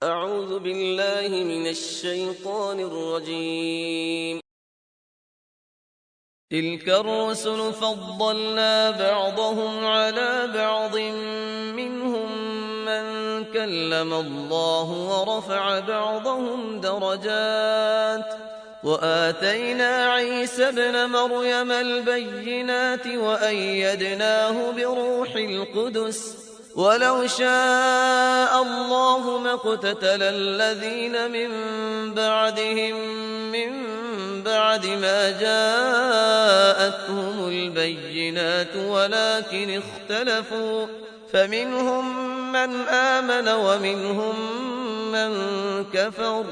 أعوذ بالله من الشيطان الرجيم. تلك الرسل فضلنا بعضهم على بعض منهم من كلم الله ورفع بعضهم درجات وآتينا عيسى ابن مريم البينات وأيدناه بروح القدس ولو شاء الله ما اقتتل الذين من بعدهم من بعد ما جاءتهم البينات ولكن اختلفوا فمنهم من آمن ومنهم من كفر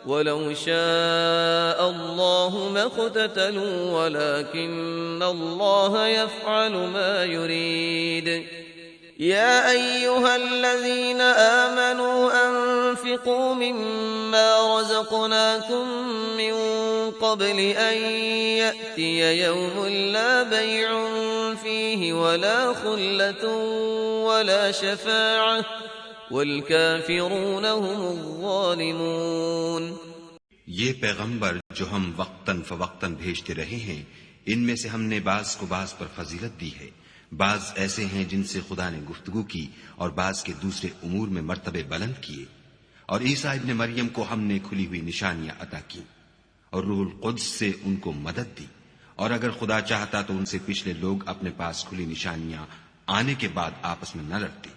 ولو شاء الله ما اقتتلوا ولكن الله يفعل ما يريد. يا أيها الذين آمنوا أنفقوا مما رزقناكم من قبل أن يأتي يوم لا بيع فيه ولا خلة ولا شفاعة والكافرون هم الظالمون. ये पैगंबर जो हम वक्तन फवक्तन भेजते रहे हैं, इनमें से हमने बाज को बाज पर फजीलत दी है। बाज ऐसे हैं जिनसे खुदा ने गुफ्तगू की और बाज के दूसरे उमूर में मर्तबे बुलंद किए। और ईसा इब्न मरियम को हमने खुली हुई निशानियां अता की और रूहुल कुद्स से उनको मदद दी। और अगर खुदा चाहता तो उनसे पिछले लोग अपने पास खुली निशानियां आने के बाद आपस में न लड़ते,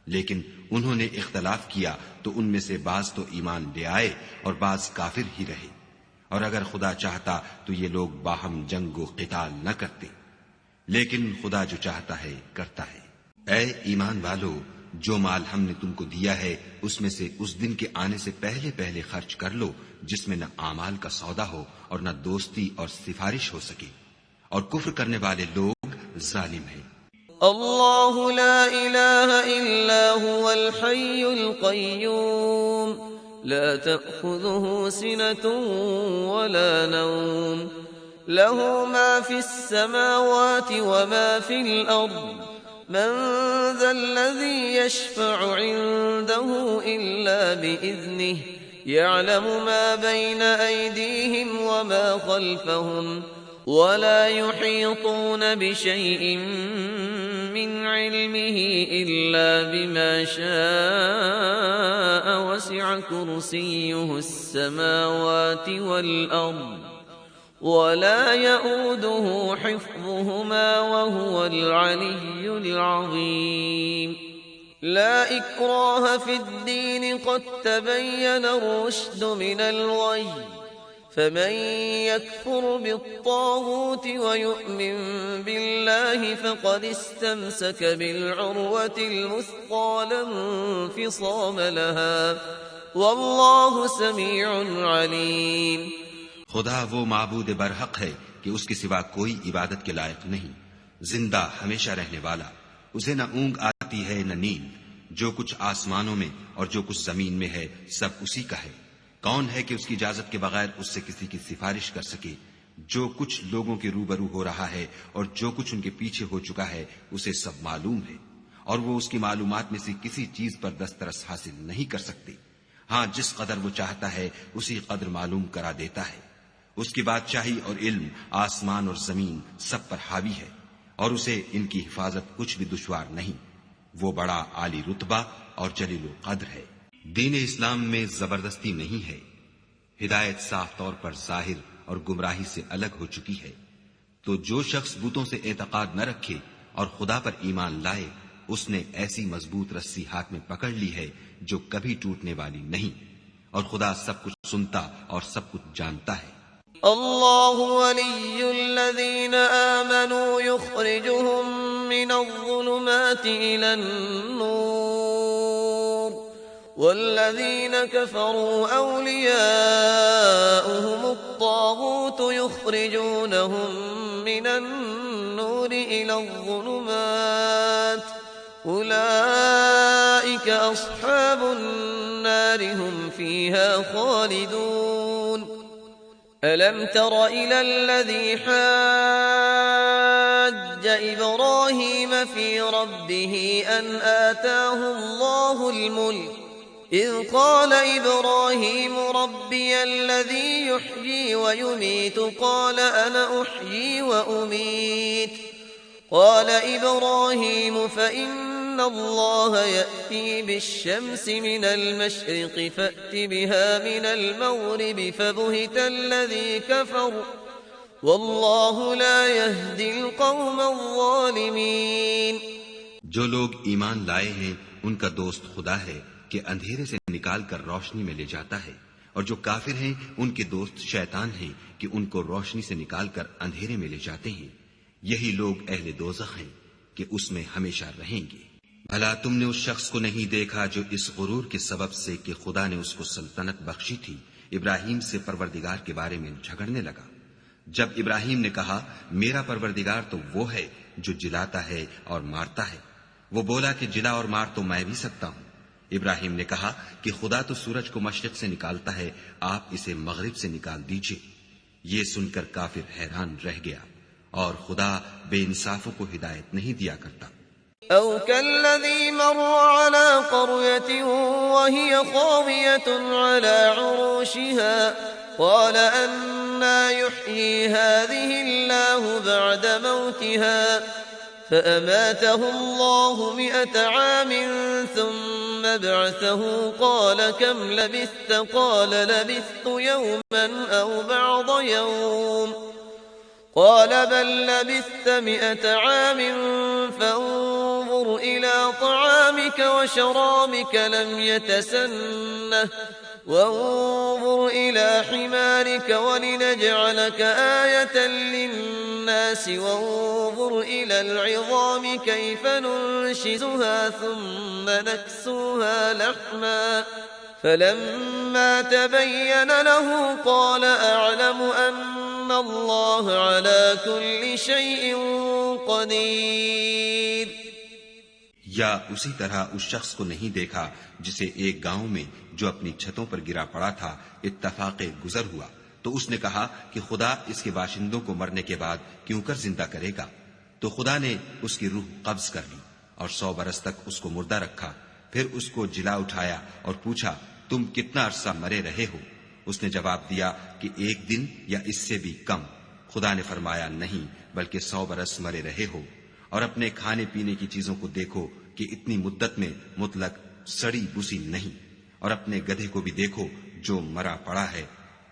लेकिन उन्होंने इख्तलाफ किया तो उनमें से बाज तो ईमान ले आए और बाज काफिर ही रहे। और अगर खुदा चाहता तो ये लोग बाहम जंगो क़िताल न करते, लेकिन खुदा जो चाहता है करता है। ऐ ईमान वालो, जो माल हमने तुमको दिया है उसमें से उस दिन के आने से पहले पहले खर्च कर लो जिसमें न आमाल का सौदा हो और न दोस्ती और सिफारिश हो सके, और कुफ्र करने वाले लोग जालिम हैं। अल्लाहु ला इलाहा इल्ला हुवल हय्युल क़य्यूम ला तअख़ुज़ुहु सिनतुन वला नौम लहु मा फ़िस समावाति वमा फ़िल अर्ज़ मन ज़ल्लज़ी यशफ़अु इन्दहु इल्ला बिइज़्निहि यअलमु मा बैन अयदीहिम वमा ख़ल्फ़हुम वला युहीतून बिशैइन मिन इल्मिहि इल्ला बिमा शाअ वसिअ कुर्सियुहु अस्समावाति वल अर्ज़ वला यऊदुहु हिफ्ज़ुहुमा वहुवल अलिय्युल अज़ीम। ला इक्राह फिद्दीन क़द तबय्यन अर्रुश्द मिनल ग़य्य फमन यकफुर बित्ताग़ूति वयु'मिन बिल्लाहि फ़क़द इस्तमसक बिल'उर्वतिल वुस्क़ा ला इंफ़िसाम लहा वल्लाहु समीउन अलीम। खुदा वो माबूद बरहक है कि उसके सिवा कोई इबादत के लायक नहीं, जिंदा हमेशा रहने वाला। उसे न ऊंग आती है न नींद। जो कुछ आसमानों में और जो कुछ जमीन में है सब उसी का है। कौन है कि उसकी इजाजत के बगैर उससे किसी की सिफारिश कर सके। जो कुछ लोगों के रूबरू हो रहा है और जो कुछ उनके पीछे हो चुका है उसे सब मालूम है, और वो उसकी मालूमात में से किसी चीज पर दस्तरस हासिल नहीं कर सकते। हाँ, जिस कदर वो चाहता है उसी कदर मालूम करा देता है। उसकी बादशाही और इल्म आसमान और जमीन सब पर हावी है, और उसे इनकी हिफाजत कुछ भी दुश्वार नहीं। वो बड़ा आली रुतबा और जलील कद्र है। दीन इस्लाम में जबरदस्ती नहीं है। हिदायत साफ तौर पर जाहिर और गुमराही से अलग हो चुकी है। तो जो शख्स बुतों से एतकाद न रखे और खुदा पर ईमान लाए, उसने ऐसी मजबूत रस्सी हाथ में पकड़ ली है जो कभी टूटने वाली नहीं, और खुदा सब कुछ सुनता और सब कुछ जानता है। अल्लाहु वलियुल्लज़ीना आमनू युख़रिजुहुम मिनज़्ज़ुलुमाति इलन्नूर वल्लज़ीना कफ़रू औलियाउहुमुत्ताग़ूत युख़रिजूनहुम मिनन्नूरि इलज़्ज़ुलुमात उलाइक अस्हाबुन्नार हुम फ़ीहा ख़ालिदून। ألم تر إلى الذي حاج إبراهيم في ربه أن آتاه الله الملك إذ قال إبراهيم ربي الذي يحيي ويميت قال أنا أحيي وأميت قال إبراهيم فإن الله يأتي بالشمس من المشرق فأت بها من المغرب فبهت الذي كفر والله لا يهدي القوم الظالمين। जो लोग ईमान लाए हैं उनका दोस्त खुदा है कि अंधेरे से निकाल कर रोशनी में ले जाता है, और जो काफिर हैं उनके दोस्त शैतान हैं कि उनको रोशनी से निकाल कर अंधेरे में ले जाते हैं। यही लोग अहले दोज़ख हैं कि उसमें हमेशा रहेंगे। भला तुमने उस शख्स को नहीं देखा जो इस गुरूर के सबब से कि खुदा ने उसको सल्तनत बख्शी थी, इब्राहिम से परवरदिगार के बारे में झगड़ने लगा। जब इब्राहिम ने कहा मेरा परवरदिगार तो वो है जो जिलाता है और मारता है, वो बोला कि जिला और मार तो मैं भी सकता हूं। इब्राहिम ने कहा कि खुदा तो सूरज को मशरिक से निकालता है, आप इसे मगरिब से निकाल दीजिए। ये सुनकर काफिर हैरान रह गया, और खुदा बेइंसाफों को हिदायत नहीं दिया करता। أو كالذي مر على قرية وهي خاوية على عروشها قال أنى يحيي هذه الله بعد موتها فأماته الله 100 عام ثم بعثه قال كم لبثت قال لبثت يوما أو بعض يوم قال بل لبثت 100 عام فانظر إلى طعامك وشرابك لم يتسنه وانظر إلى حمارك ولنجعلك آية للناس وانظر إلى العظام كيف ننشزها ثم نكسوها لحما فلما تبين له قال أعلم أن الله على كل شيء قدير। या उसी तरह उस शख्स को नहीं देखा जिसे एक गांव में जो अपनी छतों पर गिरा पड़ा था इत्तफाक़े गुजर हुआ, तो उसने कहा कि खुदा इसके बाशिंदों को मरने के बाद क्यों कर जिंदा करेगा। तो खुदा ने उसकी रूह कब्ज कर ली और 100 बरस तक उसको मुर्दा रखा। फिर उसको जिला उठाया और पूछा तुम कितना अरसा मरे रहे हो। उसने जवाब दिया कि 1 दिन या इससे भी कम। खुदा ने फरमाया नहीं, बल्कि 100 बरस मरे रहे हो। और अपने खाने पीने की चीजों को देखो कि इतनी मुद्दत में मुतलक सड़ी बुसी नहीं, और अपने गधे को भी देखो जो मरा पड़ा है।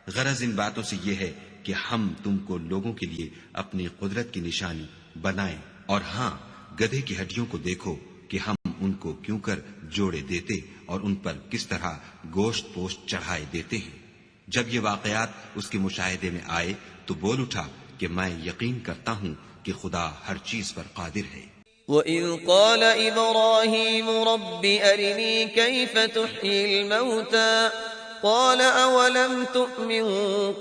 गरज इन बातों से यह है कि हम तुमको लोगों के लिए अपनी कुदरत की निशानी बनाएं, और हां, गधे की हड्डियों को देखो कि हम उनको क्यों कर जोड़े देते और उन पर किस तरह गोश्त पोस्ट चढ़ाए देते हैं। जब ये वाकयात उसके मुशाहिदे में आए तो बोल उठा कि मैं यकीन करता हूं कि खुदा हर चीज पर कादिर है। وإذ قال إبراهيم رب أرني كيف تحيي الموتى قال أولم تؤمن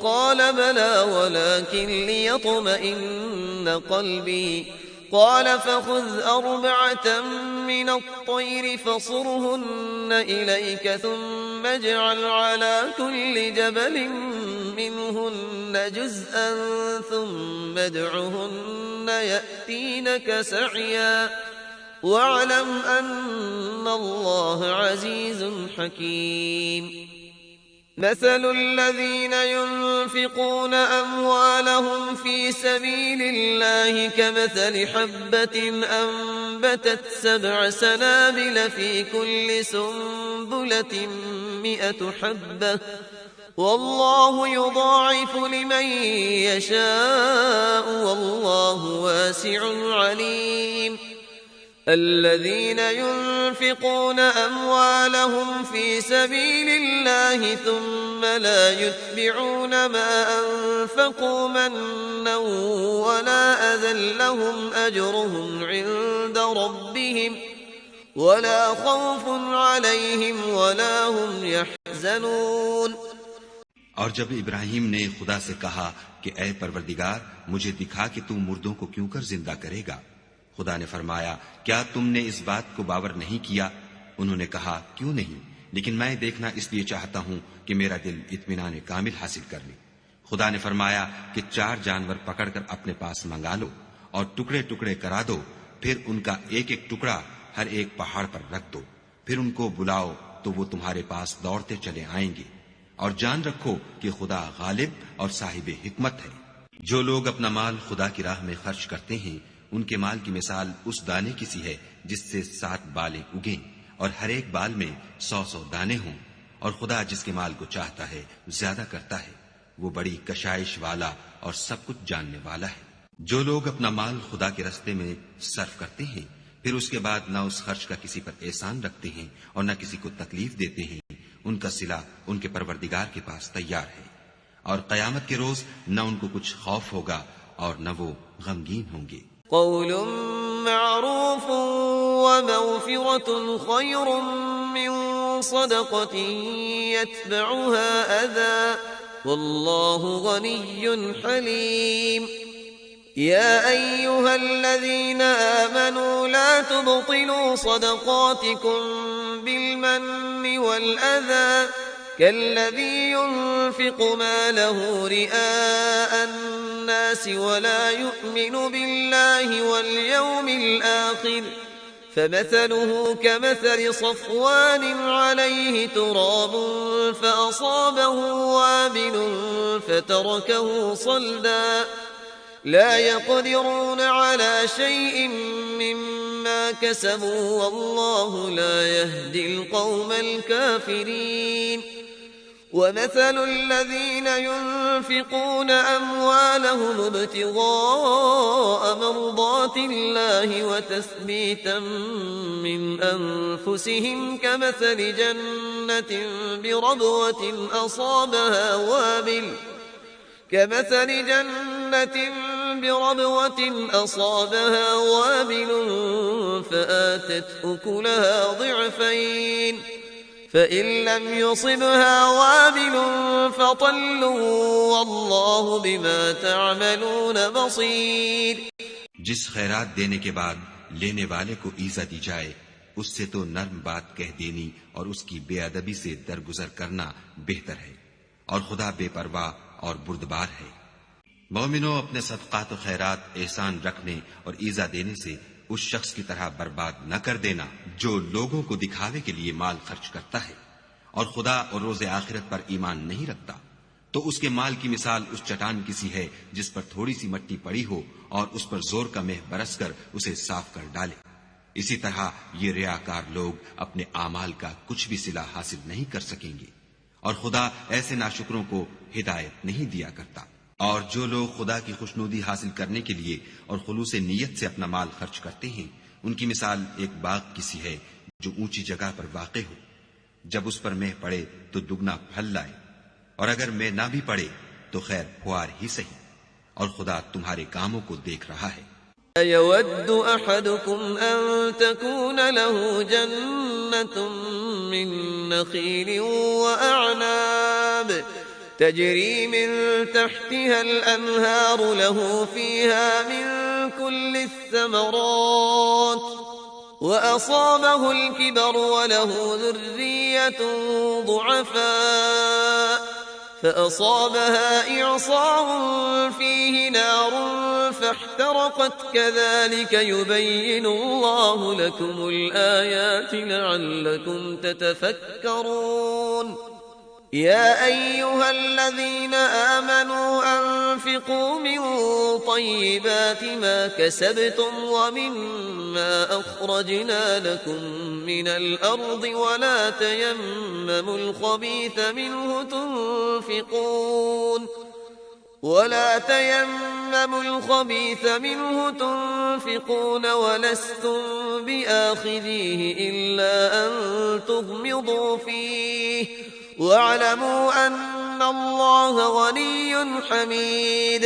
قال بلى ولكن ليطمئن قلبي قال فخذ 4 من الطير فصرهن إليك ثم اجعل على كل جبل منهن جزءا ثم ادعهن يأتينك سعيا واعلم أن الله عزيز حكيم۔ مثل الذين ينفقون أموالهم في سبيل الله كمثل حبة أنبتت 7 سنابل في كل سنبلة 100 حبة والله يضاعف لمن يشاء والله واسع عليم۔ الذين ينفقون أموالهم في سبيل الله ثم لا يتبعون ما أنفقوا منا ولا أذى لهم أجرهم عند ربهم ولا خوف عليهم ولا هم يحزنون۔ और जब इब्राहिम ने खुदा से कहा कि ऐ परवरदिगार, मुझे दिखा कि तू मुर्दों को क्यों कर जिंदा करेगा। खुदा ने फरमाया, क्या तुमने इस बात को बावर नहीं किया। उन्होंने कहा, क्यों नहीं, लेकिन मैं देखना इसलिए चाहता हूं कि मेरा दिल इत्मीनान कामिल हासिल कर ले। खुदा ने फरमाया कि 4 जानवर पकड़कर अपने पास मंगा लो और टुकड़े टुकड़े करा दो, फिर उनका एक एक टुकड़ा हर एक पहाड़ पर रख दो, फिर उनको बुलाओ तो वो तुम्हारे पास दौड़ते चले आएंगे। और जान रखो कि खुदा गालिब और साहिब हिकमत है। जो लोग अपना माल खुदा की राह में खर्च करते हैं, उनके माल की मिसाल उस दाने की सी है जिससे 7 बालें उगें और हर एक बाल में 100-100 दाने हों। और खुदा जिसके माल को चाहता है ज्यादा करता है। वो बड़ी कशाइश वाला और सब कुछ जानने वाला है। जो लोग अपना माल खुदा के रास्ते में सर्फ करते हैं, फिर उसके बाद न उस खर्च का किसी पर एहसान रखते हैं और न किसी को तकलीफ देते हैं, उनका सिला उनके परवरदिगार के पास तैयार है। और कयामत के रोज न उनको कुछ खौफ होगा और न वो गमगीन होंगे। क़ौलुम मअरूफ़ व मग़फ़िरतुन ख़ैरुम मिन सदक़तिन यत्बअुहा अज़ा वल्लाहु गनिय्युन हलीम। या अय्युहल्लज़ीना आमनू ला तुब्तिलू सदक़ातिकुम बिलमन्नि वल्अज़ा कल्लज़ी युन्फ़िक़ु मालहु रिआअ अन्नास वला यु'मिनु बिल्लाहि वल्यौमिल आखिर फमथलुहु कमथल सफ़वान अलैहि तुराब फ़असाबहु वाबिलुन फ़तरकहु सल्दा ला यक़दिरून अला शैइन मिम्मा कसबू वल्लाहु ला यहदिल क़ौमल काफ़िरीन। ومثل الذين ينفقون أموالهم ابتغاء مرضات الله وتثبيتا من أنفسهم كمثل جنة بربوة أصابها وابل فآتت أكلها ضعفين فإن لم يصبها وابل فطل والله بما تعملون بصير। जिस खैरात देने के बाद लेने वाले को ईज़ा दी जाए, उससे तो नर्म बात कह देनी और उसकी बेअदबी से दरगुजर करना बेहतर है। और खुदा बेपरवाह और बुर्दबार है। मोमिनो, अपने सदकात और खैरात एहसान रखने और ईज़ा देने से उस शख्स की तरह बर्बाद न कर देना जो लोगों को दिखावे के लिए माल खर्च करता है और खुदा और रोज़े आखिरत पर ईमान नहीं रखता। तो उसके माल की मिसाल उस चट्टान की सी है जिस पर थोड़ी सी मट्टी पड़ी हो और उस पर जोर का मेह बरस कर उसे साफ कर डाले। इसी तरह ये रियाकार लोग अपने आमाल का कुछ भी सिला हासिल नहीं कर सकेंगे और खुदा ऐसे नाशुकरों को हिदायत नहीं दिया करता। और जो लोग खुदा की खुशनुदी हासिल करने के लिए और खुलूस नीयत से अपना माल खर्च करते हैं, उनकी मिसाल एक बाग की सी है जो ऊंची जगह पर वाक़े हो। जब उस पर मेह पड़े तो दुगना फल लाए, और अगर मेह ना भी पड़े तो खैर फुआर ही सही। और खुदा तुम्हारे कामों को देख रहा है। अयवद्दु अहदुकुम अन तकून लहु जन्नतुम मिन नखीलिन व अअनाब तजरी मिन तहतिहा अल-अनहार लहु फीहा मिन कुल्लि अस-समरात व असाबहु अल-किबर व लहु ذُرِّيَّةٌ ضُعَفَاء فأصابها إعصار فيه نار فاحترقت كذلك يبين الله لكم الآيات لعلكم تتفكرون يا أيها الذين آمنوا أنفقوا من طيبات ما كسبتم ومما أخرجنا لكم من الأرض ولا تيمموا الخبيث منه تنفقون ولستم بآخذيه إلا أن تغمضوا فيه واعلموا أن الله غني حميد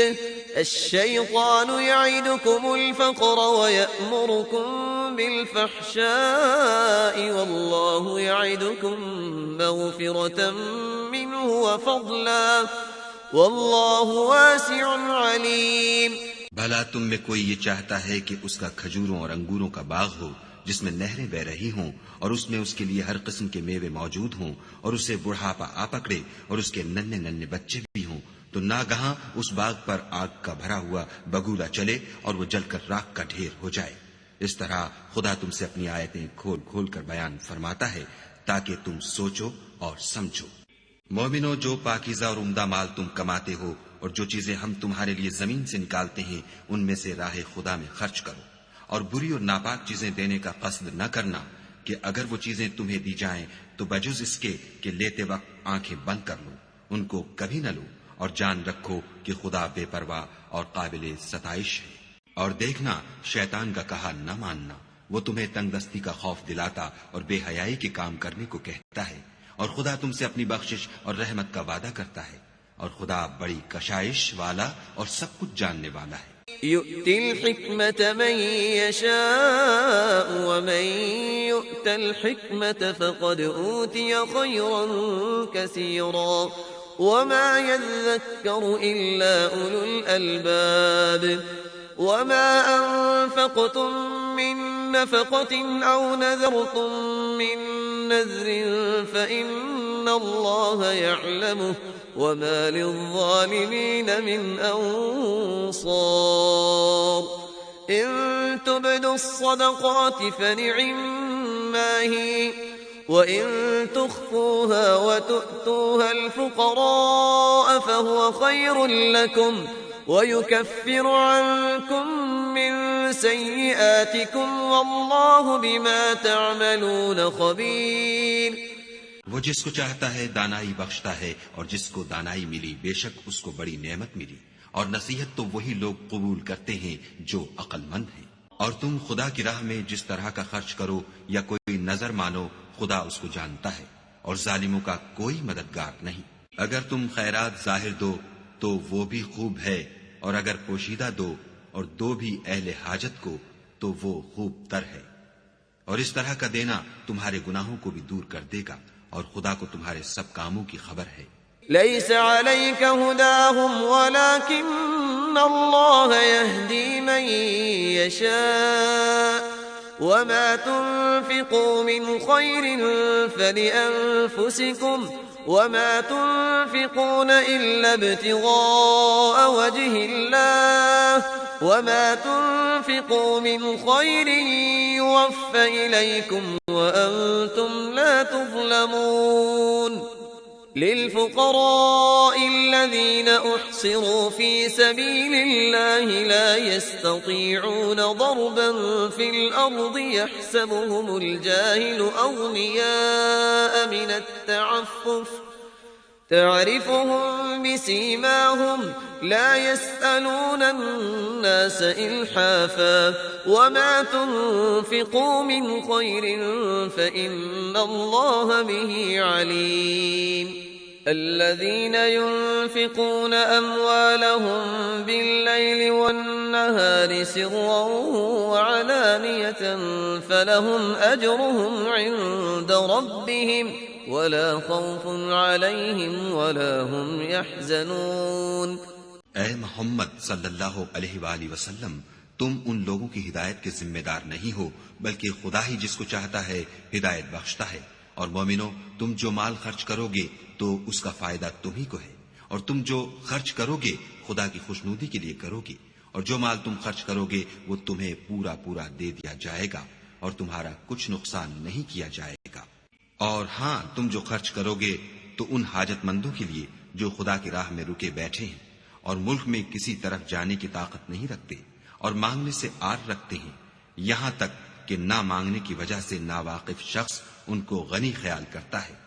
الشيطان يعدكم الفقر ويأمركم بالفحشاء والله يعدكم مغفرة منه وفضلا والله واسع عليم। भला तुम में कोई ये चाहता है कि उसका खजूरों और अंगूरों का बाग हो जिसमें नहरें बह रही हों और उसमें उसके लिए हर किस्म के मेवे मौजूद हों और उसे बुढ़ापा आ पकड़े और उसके नन्हे नन्हे बच्चे भी हों, तो नागहां उस बाग पर आग का भरा हुआ बगुला चले और वो जलकर राख का ढेर हो जाए। इस तरह खुदा तुमसे अपनी आयतें खोल खोल कर बयान फरमाता है ताकि तुम सोचो और समझो। मोमिनो, जो पाकीज़ा और उम्दा माल तुम कमाते हो और जो चीजें हम तुम्हारे लिए जमीन से निकालते हैं उनमें से राह खुदा में खर्च करो, और बुरी और नापाक चीजें देने का कस्द न करना कि अगर वो चीजें तुम्हें दी जाएं तो बजुज इसके कि लेते वक्त आंखें बंद कर लो, उनको कभी न लो, और जान रखो कि खुदा बेपरवाह और काबिल सताइश है। और देखना, शैतान का कहा न मानना, वो तुम्हें तंगदस्ती का खौफ दिलाता और बेहयाई के काम करने को कहता है, और खुदा तुमसे अपनी बख्शिश और रहमत का वादा करता है, और खुदा बड़ी कशाइश वाला और सब कुछ जानने वाला है। यु'तिल हिकमत मन यशाअ व मन यु'तल हिकमत फक़द ऊतिय खैरन कसीरा वमा यज़क्करु इल्ला उलुल अलबाब वमा अनफ़क़्तुम मिन नफ़क़तिन औ नज़रतुम मिन नज़रिन फ़इन्नल्लाह यअलमुहु वमा लिज़्ज़ालिमीन मिन अंसार इन तुब्दुस्सदक़ाति फनि'म्मा ही वइन तुख्फूहा वतु'तूहा अल-फ़ुक़राअ फ़हुव ख़ैरुन लकुम वयुकफ्फिरु अन्कुम मिन सय्यिआतिकुम वल्लाहु बिमा तअमलून ख़बीर। वो जिसको चाहता है दानाई बख्शता है, और जिसको दानाई मिली बेशक उसको बड़ी नेमत मिली, और नसीहत तो वही लोग कबूल करते हैं जो अक्लमंद हैं। और तुम खुदा की राह में जिस तरह का खर्च करो या कोई नजर मानो, खुदा उसको जानता है, और जालिमों का कोई मददगार नहीं। अगर तुम खैरात जाहिर दो तो वो भी खूब है, और अगर पोशीदा दो और दो भी अहले हाजत को तो वो खूब तर है। और इस तरह का देना तुम्हारे गुनाहों को भी दूर कर देगा, और खुदा को तुम्हारे सब कामों की खबर है। लैस अलैका हुदाहुम वलाकिन्न अल्लाह यहदी मन यशा वमा तुनफिकू मिन खैरिन फलिअन्फुसिकुम वमा तुनफिकून इल्ला इब्तिगाअ वजहिल्लाह वमा तुनफिकू मिन खैरिन युवफ्फ इलैकुम व अंतुम ला तुज़लमून। लिलफुक़राइ الذين أحصروا في سبيل الله لا يستطيعون ضربا في الأرض يحسبهم الجاهل أغنياء من التعفف تعرفهم بسيماهم لا يسألون الناس إلحافا وما تنفقوا من خير فإن الله به عليم الذين ينفقون أموالهم بالليل والنهار سرا وعلانية فلهم أجرهم عند ربهم ولا خوف عليهم ولا هم يحزنون। ऐ मोहम्मद सल्लल्लाहु अलैहि वसल्लम, तुम उन लोगों की हिदायत के जिम्मेदार नहीं हो, बल्कि खुदा ही जिसको चाहता है हिदायत बख्शता है। और मोमिनो, तुम जो माल खर्च करोगे तो उसका फायदा तुम ही को है, और तुम जो खर्च करोगे खुदा की खुशनुदी के लिए करोगे, और जो माल तुम खर्च करोगे वो तुम्हें पूरा पूरा दे दिया जाएगा और तुम्हारा कुछ नुकसान नहीं किया जाएगा। और हाँ, तुम जो खर्च करोगे तो उन हाजतमंदों के लिए जो खुदा की राह में रुके बैठे हैं और मुल्क में किसी तरफ जाने की ताकत नहीं रखते और मांगने से आर रखते हैं, यहां तक कि ना मांगने की वजह से नावाकिफ शख्स उनको गनी ख्याल करता है।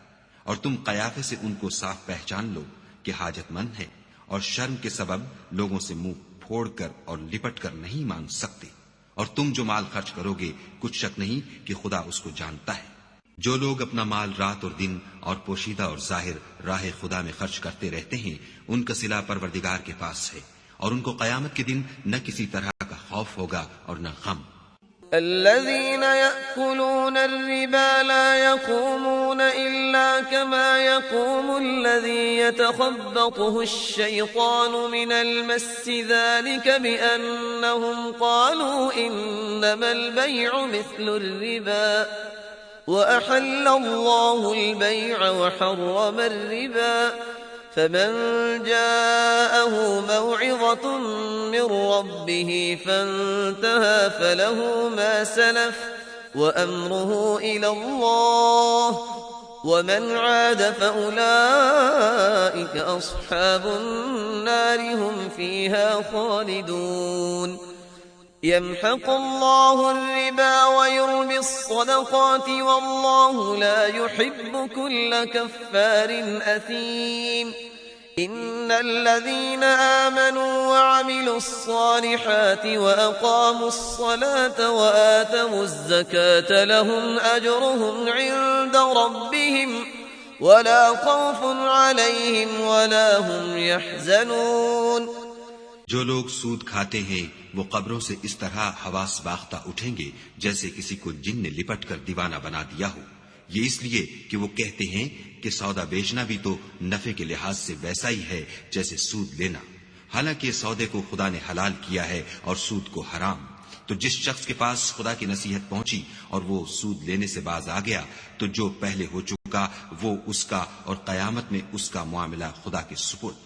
और तुम कयाफे से उनको साफ पहचान लो कि हाजतमंद है, और शर्म के सबब लोगों से मुंह फोड़कर और लिपट कर नहीं मांग सकते। और तुम जो माल खर्च करोगे कुछ शक नहीं कि खुदा उसको जानता है। जो लोग अपना माल रात और दिन और पोशीदा और जाहिर राह खुदा में खर्च करते रहते हैं, उनका सिला परवरदिगार के पास है, और उनको कयामत के दिन न किसी तरह का खौफ होगा और न गम। الذين يأكلون الربا لا يقومون إلا كما يقوم الذي يتخبطه الشيطان من المس ذلك بأنهم قالوا إنما البيع مثل الربا وأحل الله البيع وحرم الربا فمن جاءه موعظة من ربه فانتهى فله ما سلف وأمره إلى الله ومن عاد فأولئك أصحاب النار هم فيها خالدون يمحق الله الربا ويربي الصدقات والله لا يحب كل كفار أثيم إن الذين آمنوا وعملوا الصالحات وأقاموا الصلاة وآتوا الزكاة لهم أجرهم عند ربهم ولا خوف عليهم ولا هم يحزنون। जो लोग सूद खाते हैं वो कब्रों से इस तरह हवास बाख्ता उठेंगे जैसे किसी को जिन ने लिपट कर दीवाना बना दिया हो। ये इसलिए कि वो कहते हैं कि सौदा बेचना भी तो नफे के लिहाज से वैसा ही है जैसे सूद लेना, हालांकि सौदे को खुदा ने हलाल किया है और सूद को हराम। तो जिस शख्स के पास खुदा की नसीहत पहुंची और वो सूद लेने से बाज आ गया तो जो पहले हो चुका वो उसका और कयामत में उसका मामला खुदा के सुपुर्द।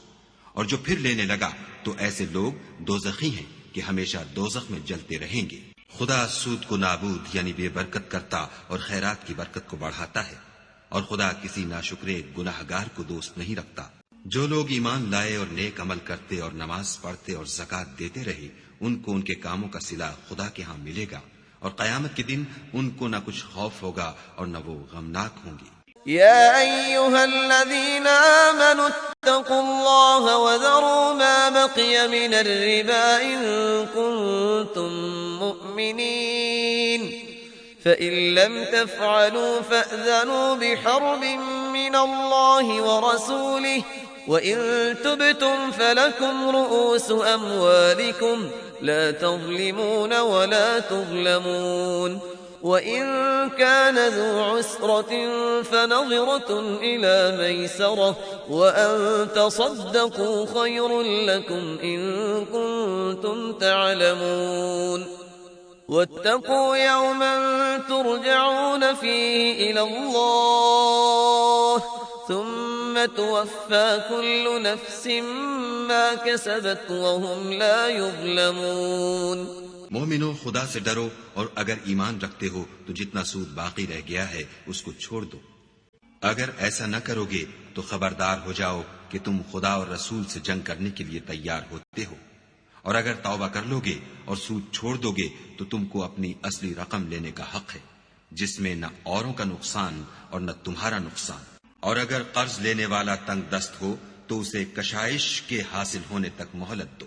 और जो फिर लेने लगा तो ऐसे लोग दोज़खी हैं कि हमेशा दोज़ख में जलते रहेंगे। खुदा सूद को नाबूद यानी बेबरकत करता और खैरात की बरकत को बढ़ाता है और खुदा किसी नाशुक्रे गुनाहगार को दोस्त नहीं रखता। जो लोग ईमान लाए और नेक अमल करते और नमाज पढ़ते और ज़कात देते रहे उनको उनके कामों का सिला खुदा के यहाँ मिलेगा और कयामत के दिन उनको न कुछ खौफ होगा और न वो गमनाक होंगे। يا أيها الذين آمنوا اتقوا الله وذروا ما بقي من الربا إن كنتم مؤمنين فإن لم تفعلوا فأذنوا بحرب من الله ورسوله وإن تبتم فلكم رؤوس أموالكم لا تظلمون ولا تظلمون وإن كان ذو عسرة فنظرة إلى ميسرة وأن تصدقوا خير لكم إن كنتم تعلمون واتقوا يوما ترجعون فيه إلى الله ثم توفى كل نفس ما كسبت وهم لا يظلمون। मोमिनो खुदा से डरो और अगर ईमान रखते हो तो जितना सूद बाकी रह गया है उसको छोड़ दो। अगर ऐसा न करोगे तो खबरदार हो जाओ कि तुम खुदा और रसूल से जंग करने के लिए तैयार होते हो। और अगर तौबा कर लोगे और सूद छोड़ दोगे तो तुमको अपनी असली रकम लेने का हक है जिसमें न औरों का नुकसान और न तुम्हारा नुकसान। और अगर कर्ज लेने वाला तंग दस्त हो तो उसे कशाइश के हासिल होने तक मोहलत दो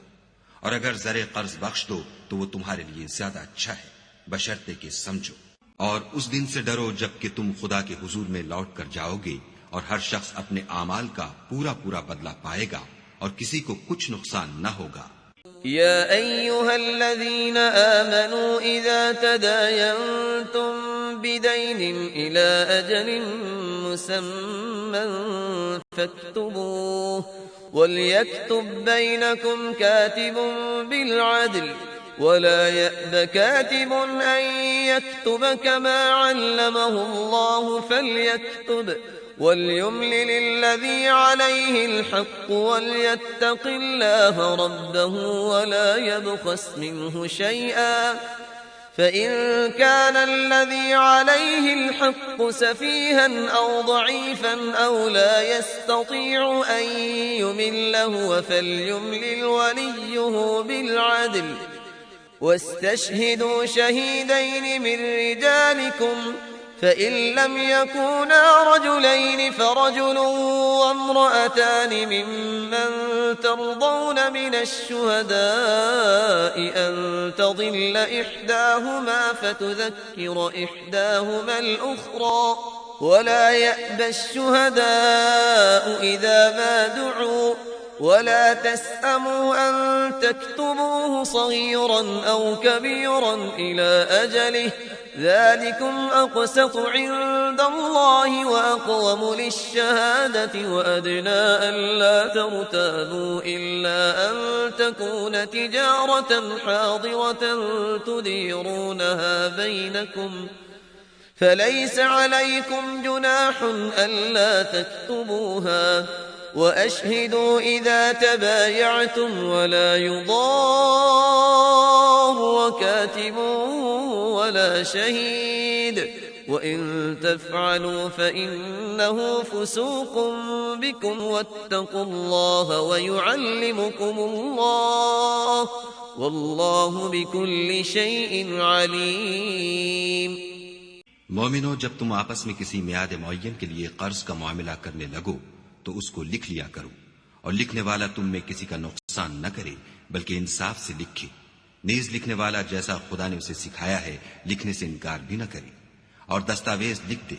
और अगर जरे कर्ज बख्श दो तो वो तुम्हारे लिए ज्यादा अच्छा है बशर्ते कि समझो। और उस दिन से डरो जबकि तुम खुदा के हुजूर में लौट कर जाओगे और हर शख्स अपने आमाल का पूरा पूरा बदला पाएगा और किसी को कुछ नुकसान न होगा। يا أيها الذين آمنوا إذا تداينتم بدين إلى أجل مسمى فاكتبوه وليكتب بينكم كاتب بالعدل ولا يأب كاتب أن يكتب كما علمه الله فليكتب وليملل الذي عليه الحق وليتق الله ربه ولا يبخس منه شيئا فإن كان الذي عليه الحق سفيها أو ضعيفا أو لا يستطيع أن يمل هو فليملل وليه بالعدل واستشهدوا شهيدين من رجالكم فإن لم يكونا رجلين فرجل وامرأتان ممن ترضون من الشهداء أن تضل إحداهما فتذكر إحداهما الأخرى ولا يأبى الشهداء إذا ما دعوا ولا تسأموا أن تكتبوه صغيرا أو كبيرا إلى أجله ذلكم أقسط عند الله وأقوم للشهادة وأدنى ألا ترتابوا إلا أن تكون تجارة حاضرة تديرونها بينكم فليس عليكم جناح ألا تكتبوها وأشهدوا إذا تبايعتم ولا يضار كاتب ولا شهيد وإن تفعلوا فإنه فسوق بكم واتقوا الله ويعلمكم الله والله بكل شيء عليم। मोमिनो, जब तुम आपस में किसी मियाद मुअय्यन के लिए कर्ज का मामला करने लगो तो उसको लिख लिया करो, और लिखने वाला तुम में किसी का नुकसान न करे बल्कि इंसाफ से लिखे। नीज लिखने वाला जैसा खुदा ने उसे सिखाया है लिखने से इनकार भी न करे, और दस्तावेज लिख दे,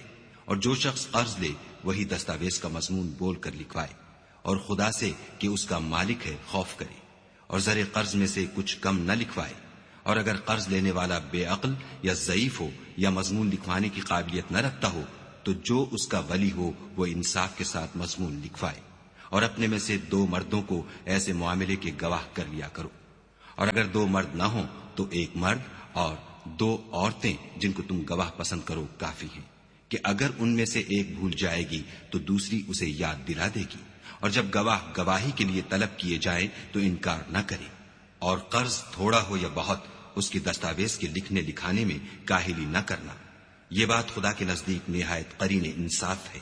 और जो शख्स कर्ज ले वही दस्तावेज का मजमून बोल कर लिखवाए, और खुदा से कि उसका मालिक है खौफ करे, और जरे कर्ज में से कुछ कम न लिखवाए। और अगर कर्ज लेने वाला बेअक्ल या ज़ईफ हो या मजमून लिखवाने की काबिलियत न रखता हो तो जो उसका वली हो वो इंसाफ के साथ मजमून लिखवाए, और अपने में से 2 मर्दों को ऐसे मामले के गवाह कर लिया करो। और अगर 2 मर्द न हो तो 1 मर्द और 2 औरतें जिनको तुम गवाह पसंद करो काफी हैं, कि अगर उनमें से एक भूल जाएगी तो दूसरी उसे याद दिला देगी। और जब गवाह गवाही के लिए तलब किए जाए तो इनकार न करे। और कर्ज थोड़ा हो या बहुत, उसकी दस्तावेज के लिखने लिखाने में काहिली न करना। ये बात खुदा के नजदीक निहायत करीने इंसाफ है,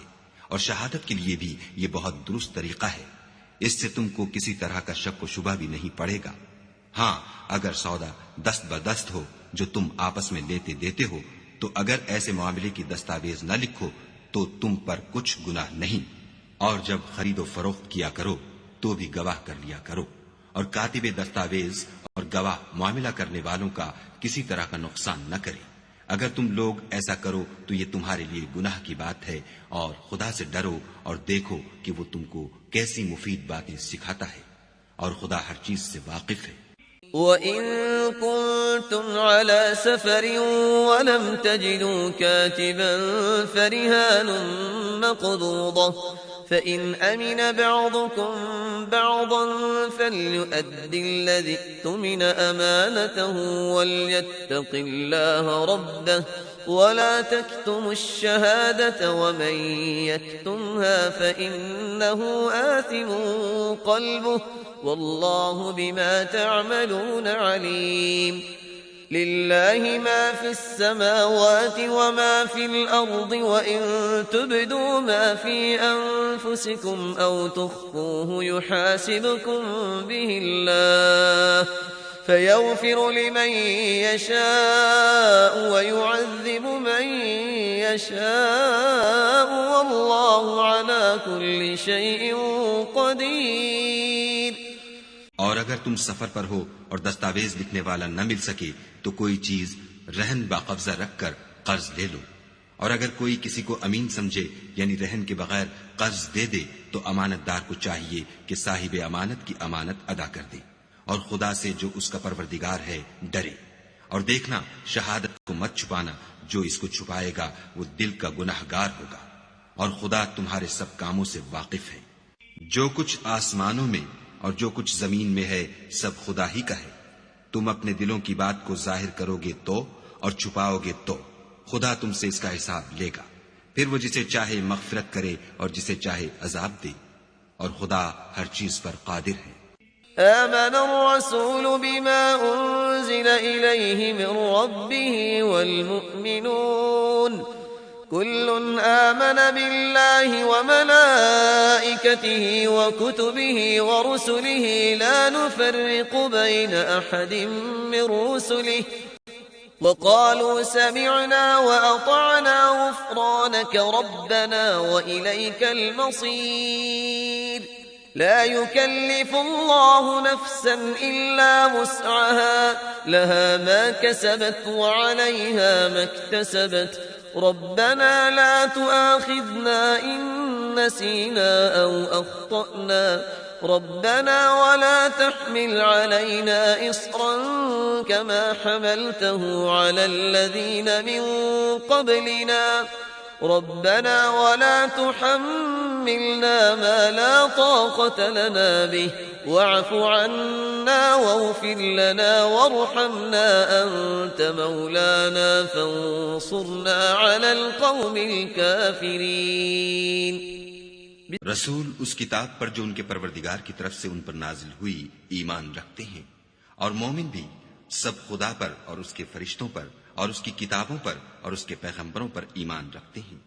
और शहादत के लिए भी ये बहुत दुरुस्त तरीका है। इससे तुमको किसी तरह का शक व शुबा भी नहीं पड़ेगा। हाँ, अगर सौदा दस्त बदस्त हो जो तुम आपस में लेते देते हो, तो अगर ऐसे मामले की दस्तावेज न लिखो तो तुम पर कुछ गुनाह नहीं। और जब खरीदो फरोख्त किया करो तो भी गवाह कर लिया करो, और कातिबे दस्तावेज और गवाह मामला करने वालों का किसी तरह का नुकसान न करे। अगर तुम लोग ऐसा करो तो ये तुम्हारे लिए गुनाह की बात है, और खुदा से डरो और देखो कि वो तुमको कैसी मुफीद बातें सिखाता है, और खुदा हर चीज से वाकिफ है। وإن كنتم على سفر ولم تجدوا كاتبا فرهان مقبوضة فإن أمن بعضكم بعضا فليؤد الذي اؤتمن أمانته وليتق الله ربه ولا تكتموا الشهادة ومن يكتمها فإنه آثم قلبه والله بما تعملون عليم. لله ما في السماوات وما في الأرض وإن تبدوا ما في أنفسكم أو تخفوه يحاسبكم به الله فيغفر لمن يشاء ويعذب من يشاء والله على كل شيء قدير. और अगर तुम सफर पर हो और दस्तावेज लिखने वाला न मिल सके तो कोई चीज रहन बाकब्जा रखकर कर्ज ले लो। और अगर कोई किसी को अमीन समझे यानी रहन के बगैर कर्ज दे दे तो अमानतदार को चाहिए कि साहिब अमानत की अमानत अदा कर दे, और खुदा से जो उसका परवरदिगार है डरे। और देखना, शहादत को मत छुपाना, जो इसको छुपाएगा वो दिल का गुनाहगार होगा, और खुदा तुम्हारे सब कामों से वाकिफ है। जो कुछ आसमानों में और जो कुछ जमीन में है सब खुदा ही का है। तुम अपने दिलों की बात को जाहिर करोगे तो और छुपाओगे तो खुदा तुमसे इसका हिसाब लेगा। फिर वो जिसे चाहे मग़फ़िरत करे और जिसे चाहे अजाब दे, और खुदा हर चीज पर कादिर है। آمن الرسول بما أنزل إليه من ربه والمؤمنون كل آمن بالله وملائكته وكتبه ورسله لا نفرق بين أحد من رسله وقالوا سمعنا وأطعنا غفرانك ربنا وإليك المصير. لا يكلف الله نفسا إلا وسعها لها ما كسبت وعليها ما اكتسبت ربنا لا تؤاخذنا إن نسينا أو أخطأنا ربنا ولا تحمل علينا إصرا كما حملته على الذين من قبلنا ربنا ولا تحملنا ما لا طاقة لنا به واعف عنا واغفر لنا وارحمنا أنت مولانا فانصرنا على القوم الكافرين. रसूल उस किताब पर जो उनके परवरदिगार की तरफ से उन पर नाजिल हुई ईमान रखते हैं, और मोमिन भी सब खुदा पर और उसके फरिश्तों पर और उसकी किताबों पर और उसके पैगंबरों पर ईमान रखते हैं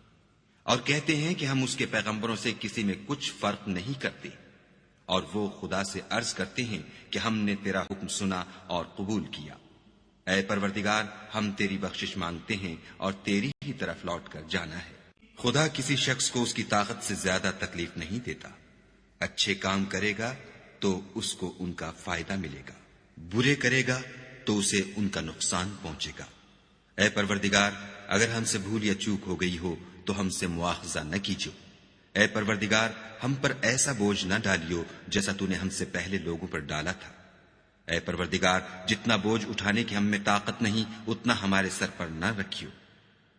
और कहते हैं कि हम उसके पैगंबरों से किसी में कुछ फर्क नहीं करते, और वो खुदा से अर्ज करते हैं कि हमने तेरा हुक्म सुना और कबूल किया। ऐ परवरदिगार, हम तेरी बख्शिश मांगते हैं और तेरी ही तरफ लौट कर जाना है। खुदा किसी शख्स को उसकी ताकत से ज्यादा तकलीफ नहीं देता। अच्छे काम करेगा तो उसको उनका फायदा मिलेगा, बुरे करेगा तो उसे उनका नुकसान पहुंचेगा। ऐ परवरदिगार, अगर हमसे भूल या चूक हो गई हो तो हमसे मुआखजा न कीजियो। ऐ परवरदिगार, हम पर ऐसा बोझ न डालियो जैसा तूने हमसे पहले लोगों पर डाला था। ऐ परवरदिगार, जितना बोझ उठाने की हम में ताकत नहीं उतना हमारे सर पर न रखियो।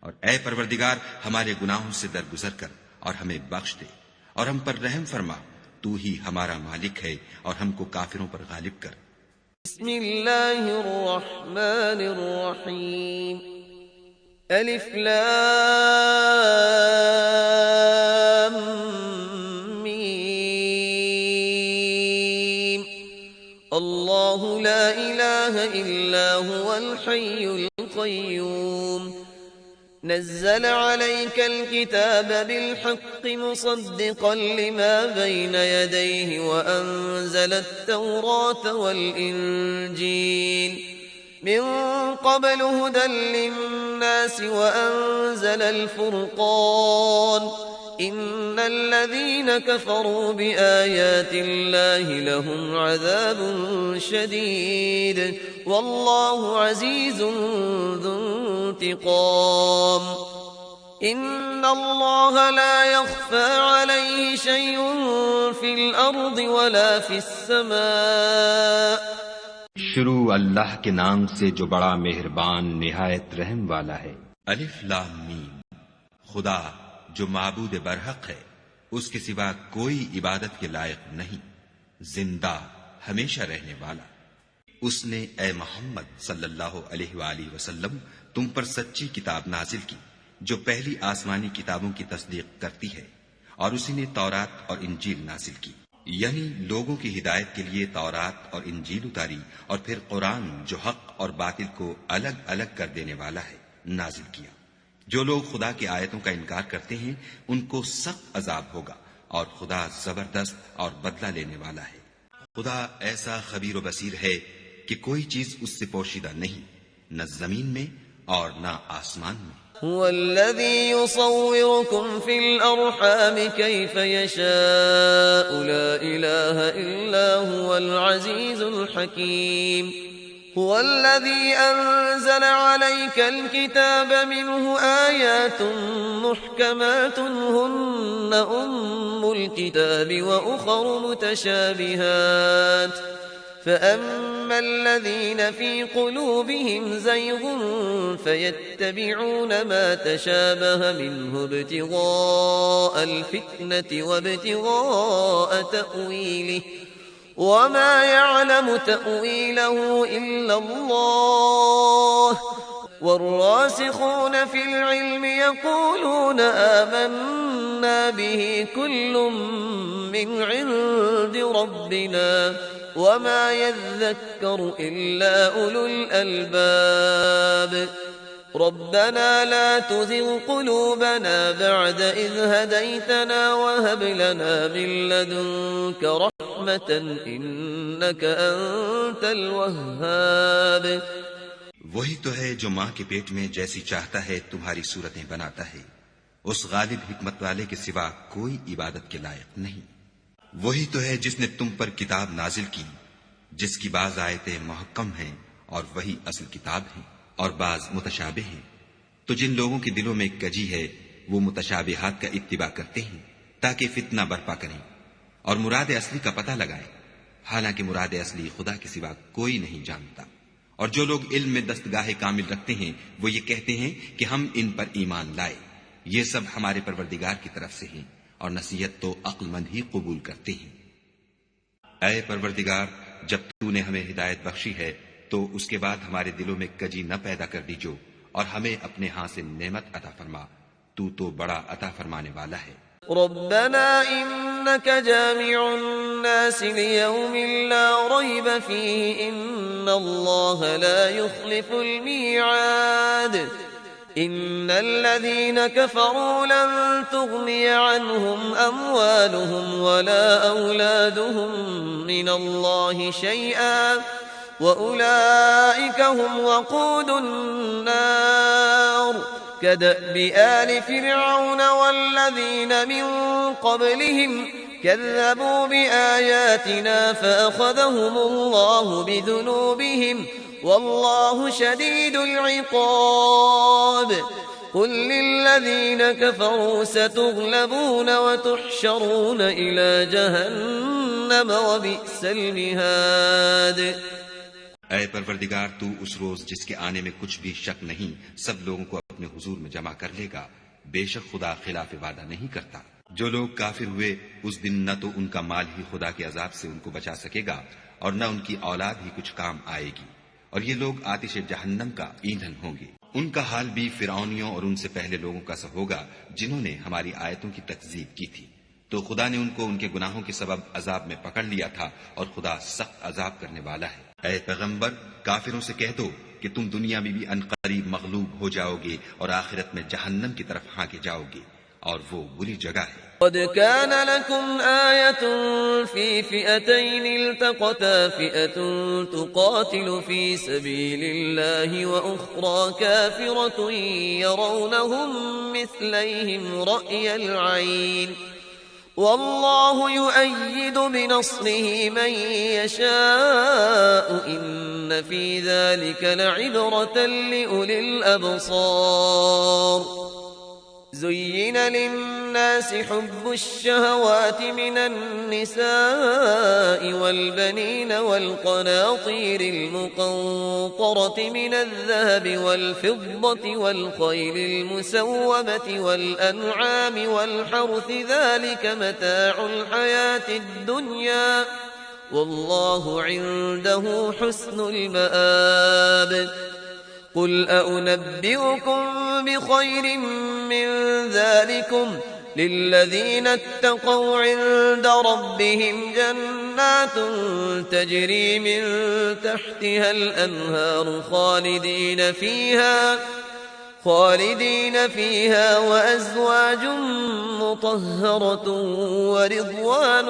और ऐ परवरदिगार, हमारे गुनाहों से दरगुजर कर और हमें बख्श दे और हम पर रहम फरमा। तू ही हमारा मालिक है और हमको काफिरों पर गालिब कर। बिस्मिल्लाहिर्रहमानिर्रहीम। अलिफ लाम मीम। अल्लाहु ला इलाहा इल्ला हुवल हय्युल क़य्यूम। नज़्ज़ल अलैकल किताब बिलहक़्क़ि मुसद्दिक़न लिमा बैन यदैहि व अंज़लत तौरात वल इंजील मिन क़ब्लु हुदन लिन्नासि व अंज़लल फ़ुरक़ान। इन्नल लज़ीन कफ़रू बिआयातिल्लाहि लहुम अज़ाबुन शदीद वल्लाहु अज़ीज़ुन ज़ु इंतिक़ाम। इन्नल्लाह ला यख़फ़ा अलैहि शैउन फ़िल अर्दि वला फ़िस समा। शुरू अल्लाह के नाम से जो बड़ा मेहरबान निहायत रहम वाला है। अलिफ लाम मीम। खुदा जो माबूद बरहक है, उसके सिवा कोई इबादत के लायक नहीं, जिंदा हमेशा रहने वाला। उसने ए मोहम्मद सल्लल्लाहु अलैहि वसल्लम तुम पर सच्ची किताब नाजिल की जो पहली आसमानी किताबों की तस्दीक करती है, और उसी ने तौरात और इंजील नाजिल की, यानी लोगों की हिदायत के लिए तौरात और इंजील उतारी, और फिर कुरान जो हक और बातिल को अलग अलग कर देने वाला है नाजिल किया। जो लोग खुदा की आयतों का इनकार करते हैं उनको सख्त अजाब होगा, और खुदा जबरदस्त और बदला लेने वाला है। खुदा ऐसा खबीर व बसीर है कि कोई चीज उससे पोशीदा नहीं, न जमीन में और न आसमान में। हुवल्लज़ी युसव्विरुकुम फिल अर्हाम कैफ यशाअ ला इलाहा इल्ला हुवल अज़ीज़ुल हकीम। हुवल्लज़ी अंज़ल अलैकल किताब मिन्हु आयातुन मुहकमातुन हुन्न उम्मुल किताबि व उखरु मुतशाबिहात। فأما الذين في قلوبهم زيغ فيتبعون ما تشابه منه ابتغاء الفتنة وابتغاء تأويله وما يعلم تأويله إلا الله والراسخون في العلم يقولون آمنا به كل من عند ربنا وما يذكر إلا أولو الألباب ربنا لا تزغ قلوبنا بعد إذ هديتنا وهب لنا من لدنك رحمة إنك أنت الوهاب। वही तो है जो माँ के पेट में जैसी चाहता है तुम्हारी सूरतें बनाता है। उस गालिब हिकमत वाले के सिवा कोई इबादत के लायक नहीं। वही तो है जिसने तुम पर किताब नाजिल की जिसकी बाज आयतें मुहक्कम हैं और वही असल किताब है और बाज मुतशाबे हैं। तो जिन लोगों के दिलों में कजी है वो मुतशाबिहात का इत्तिबा करते हैं ताकि फितना बर्पा करें और मुराद असली का पता लगाएं, हालांकि मुराद असली खुदा के सिवा कोई नहीं जानता। और जो लोग इल्म में दस्तगाहे कामिल रखते हैं वो ये कहते हैं कि हम इन पर ईमान लाए। ये सब हमारे परवरदिगार की तरफ से हैं और नसीहत तो अक्लमंद ही कबूल करते हैं। ऐ परवरदिगार, जब तूने हमें हिदायत बख्शी है तो उसके बाद हमारे दिलों में कजी न पैदा कर दीजो और हमें अपने हाथ से नेमत अता फरमा। तू तो बड़ा अता फरमाने वाला है। रब्बना إنك جامع الناس ليوم لا ريب فيه إن الله لا يخلف الميعاد إن الذين كفروا لن تغني عنهم أموالهم ولا أولادهم من الله شيئا وأولئك هم وقود النار كدأب آل فرعون والذين من قبلهم كذبوا بآياتنا فأخذهم الله بذنوبهم والله شديد العقاب قل للذين كفروا ستغلبون وتحشرون إلى جهنم وبئس المهاد ऐ परवरदिगार, तू उस रोज जिसके आने में कुछ भी शक नहीं सब लोगों को अपने हुजूर में जमा कर लेगा। बेशक खुदा खिलाफ वादा नहीं करता। जो लोग काफिर हुए उस दिन न तो उनका माल ही खुदा के अजाब से उनको बचा सकेगा और न उनकी औलाद ही कुछ काम आएगी, और ये लोग आतिश जहन्नम का ईंधन होंगे। उनका हाल भी फिरौनियों और उनसे पहले लोगों का सा होगा जिन्होंने हमारी आयतों की तकजीब की थी। तो खुदा ने उनको उनके गुनाहों के सबब अजाब में पकड़ लिया था और खुदा सख्त अजाब करने वाला है। ऐ पैगंबर, काफिरों से कह दो कि तुम दुनिया में भी अनकरीब मगलूब हो जाओगे और आखिरत में जहन्नम की तरफ हाँके जाओगे, और वो बुरी जगह है। قد كان لكم آية في فئتين التقتا فئة تقاتل في سبيل الله وأخرى كافرة يرونهم مثليهم رأي العين والله يؤيد بنصره من يشاء إن في ذلك لعبرة لأولي الأبصار زين للناس حب الشهوات من النساء والبنين والقناطير المقنطرة من الذهب والفضة والخيل المسومة والأنعام والحرث ذلك متاع الحياة الدنيا والله عنده حسن المآب قل أنبئكم بخير من ذلكم للذين اتقوا عند ربهم جنات تجري من تحتها الأنهار خالدين فيها وأزواج مطهرة ورضوان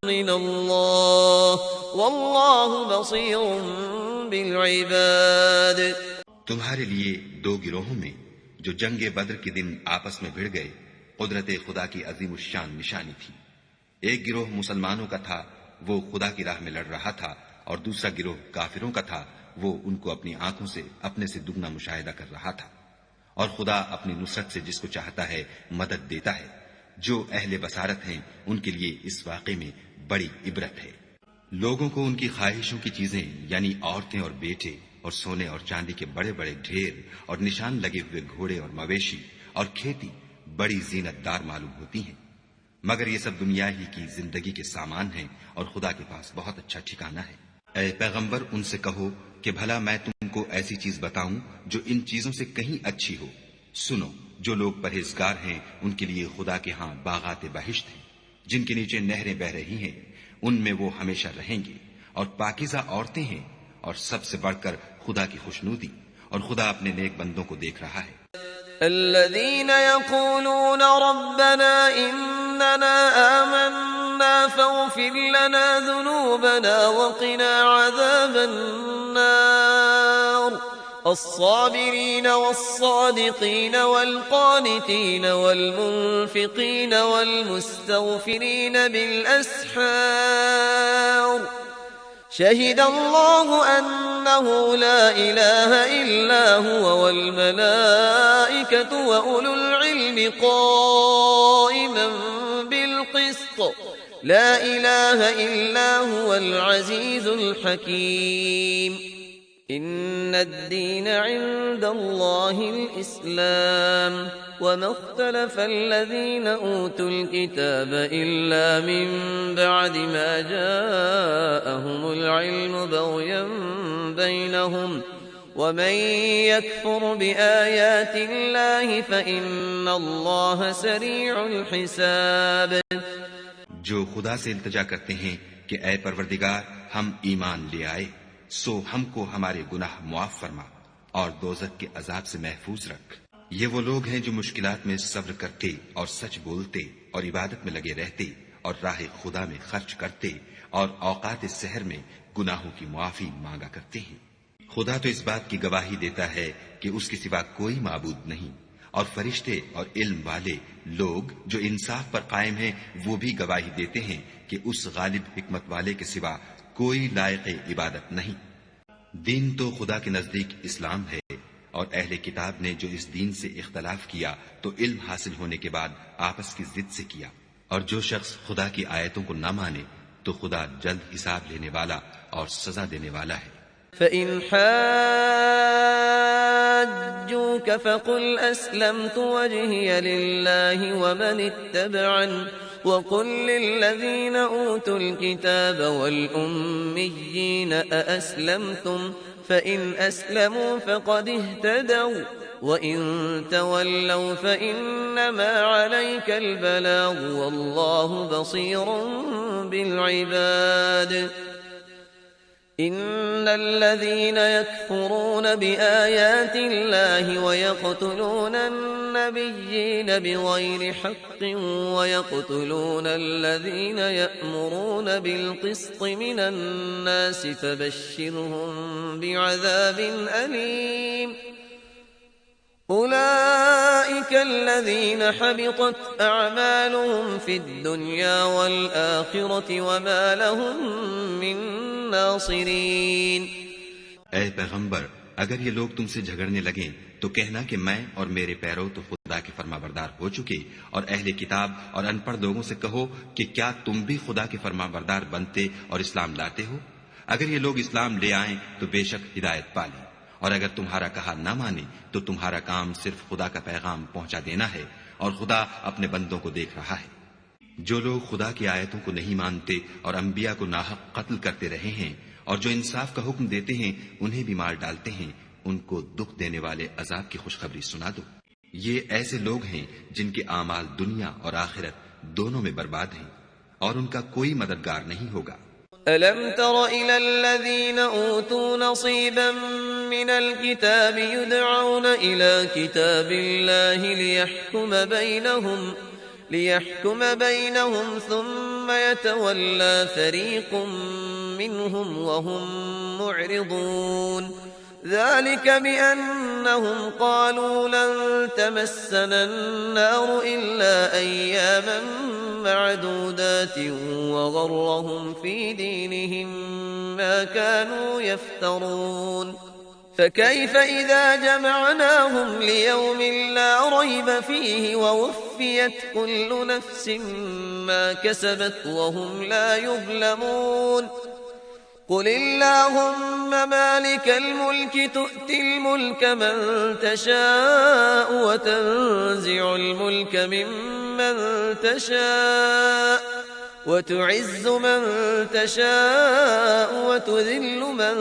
من الله والله بصير بالعباد तुम्हारे लिए दो गिरोहों में जो जंगे बद्र के दिन आपस में भिड़ गए कुदरत खुदा की अजीम शान निशानी थी। एक गिरोह मुसलमानों का था, वो खुदा की राह में लड़ रहा था, और दूसरा गिरोह काफिरों का था, वो उनको अपनी आंखों से अपने से दुगना मुशाहिदा कर रहा था। और खुदा अपनी नुसरत से जिसको चाहता है मदद देता है। जो अहले बसारत हैं उनके लिए इस वाक़े में बड़ी इबरत है। लोगों को उनकी ख्वाहिशों की चीजें यानी औरतें और बेटे और सोने और चांदी के बड़े बड़े ढेर और निशान लगे हुए घोड़े और मवेशी और खेती बड़ी जीनतदार मालूम होती हैं, मगर ये सब दुनिया ही की जिंदगी के सामान हैं और खुदा के पास बहुत अच्छा ठिकाना है। ऐ पैगंबर, उनसे कहो कि भला मैं तुमको ऐसी चीज बताऊं जो इन चीजों से कहीं अच्छी हो। सुनो, जो लोग परहेजगार हैं उनके लिए खुदा के यहाँ बागाते बहिश्त हैं जिनके नीचे नहरें बह रही हैं, उनमें वो हमेशा रहेंगे, और पाकीज़ा औरतें हैं, और सबसे बढ़कर खुदा की खुशनूदी, और खुदा अपने नेक बंदों को देख रहा है। الذين يقولون ربنا إننا آمنا فاغفر لنا ذنوبنا وقنا عذاب النار الصابرين والصادقين والقانتين والمنفقين والمستغفرين بالأسحار شهد الله أنه لا إله إلا هو والملائكة وأولو العلم قائما بالقسط لا إله إلا هو العزيز الحكيم إن الدين عند الله الإسلام وما اختلف الذين أوتوا الكتاب إلا من بعد ما جاءهم العلم بغيا بينهم ومن يكفر بآيات الله فإن الله سريع الحساب जो खुदा से इल्तिजा करते हैं कि ऐ परवरदिगार हम ईमान ले आए, सो हमको हमारे गुनाह मुआफ फरमा और दोज़ख के अजाब से महफूज रख। ये वो लोग हैं जो मुश्किलात में सब्र करते और सच बोलते और इबादत में लगे रहते और राह खुदा में खर्च करते और औकात सहर में गुनाहों की मुआफी मांगा करते हैं। खुदा तो इस बात की गवाही देता है कि उसके सिवा कोई माबूद नहीं, और फरिश्ते और इल्म वाले लोग जो इंसाफ पर कायम हैं वो भी गवाही देते हैं कि उस गालिब हिकमत वाले के सिवा कोई लायक इबादत नहीं। दीन तो खुदा के नजदीक इस्लाम है, और अहले किताब ने जो इस दीन से इख्तलाफ किया तो इल्म हासिल होने के बाद आपस की जिद से किया। और जो शख्स खुदा की आयतों को न माने तो खुदा जल्द हिसाब लेने वाला और सजा देने वाला है। فإن حاجوك فقل أسلمت وجهي لله ومن اتبعني وقل للذين أوتوا الكتاب والأميين أأسلمتم فإن أسلموا فقد اهتدوا وإن تولوا فإنما عليك البلاغ والله بصير بالعباد إن الذين يكفرون بآيات الله ويقتلون النبيين بغير حق ويقتلون الذين يأمرون بالقسط من الناس فبشرهم بعذاب أليم أولئك الذين حبطت أعمالهم في الدنيا والآخرة وما لهم من नासिरीन। ऐ पैगंबर, अगर ये लोग तुमसे झगड़ने लगें तो कहना कि मैं और मेरे पैरों तो खुदा के फरमाबरदार हो चुके, और अहले किताब और अनपढ़ लोगों से कहो कि क्या तुम भी खुदा के फरमाबरदार बनते और इस्लाम लाते हो। अगर ये लोग इस्लाम ले आएं तो बेशक हिदायत पाली, और अगर तुम्हारा कहा न माने तो तुम्हारा काम सिर्फ खुदा का पैगाम पहुंचा देना है, और खुदा अपने बंदों को देख रहा है। जो लोग खुदा की आयतों को नहीं मानते और अंबिया को नाहक कत्ल करते रहे हैं और जो इंसाफ का हुक्म देते हैं उन्हें भी मार डालते हैं, उनको दुख देने वाले अजाब की खुशखबरी सुना दो। ये ऐसे लोग हैं जिनके आमाल दुनिया और आखिरत दोनों में बर्बाद हैं, और उनका कोई मददगार नहीं होगा। ألم تر إلى الذين أوتوا نصيبا من الكتاب يدعون إلى كتاب الله ليحكم بينهم ثم يتولى فريق منهم وهم معرضون ذلك بأنهم قالوا لن تمسنا النار إلا أياما معدودات وغرهم في دينهم ما كانوا يفترون فكيف إذا جمعناهم ليوم لا ريب فيه ووفيت كل نفس ما كسبت وهم لا يظلمون قل اللهم مالك الملك تؤتي الملك من تشاء وتنزع الملك ممن تشاء وتعز من تشاء وتذل من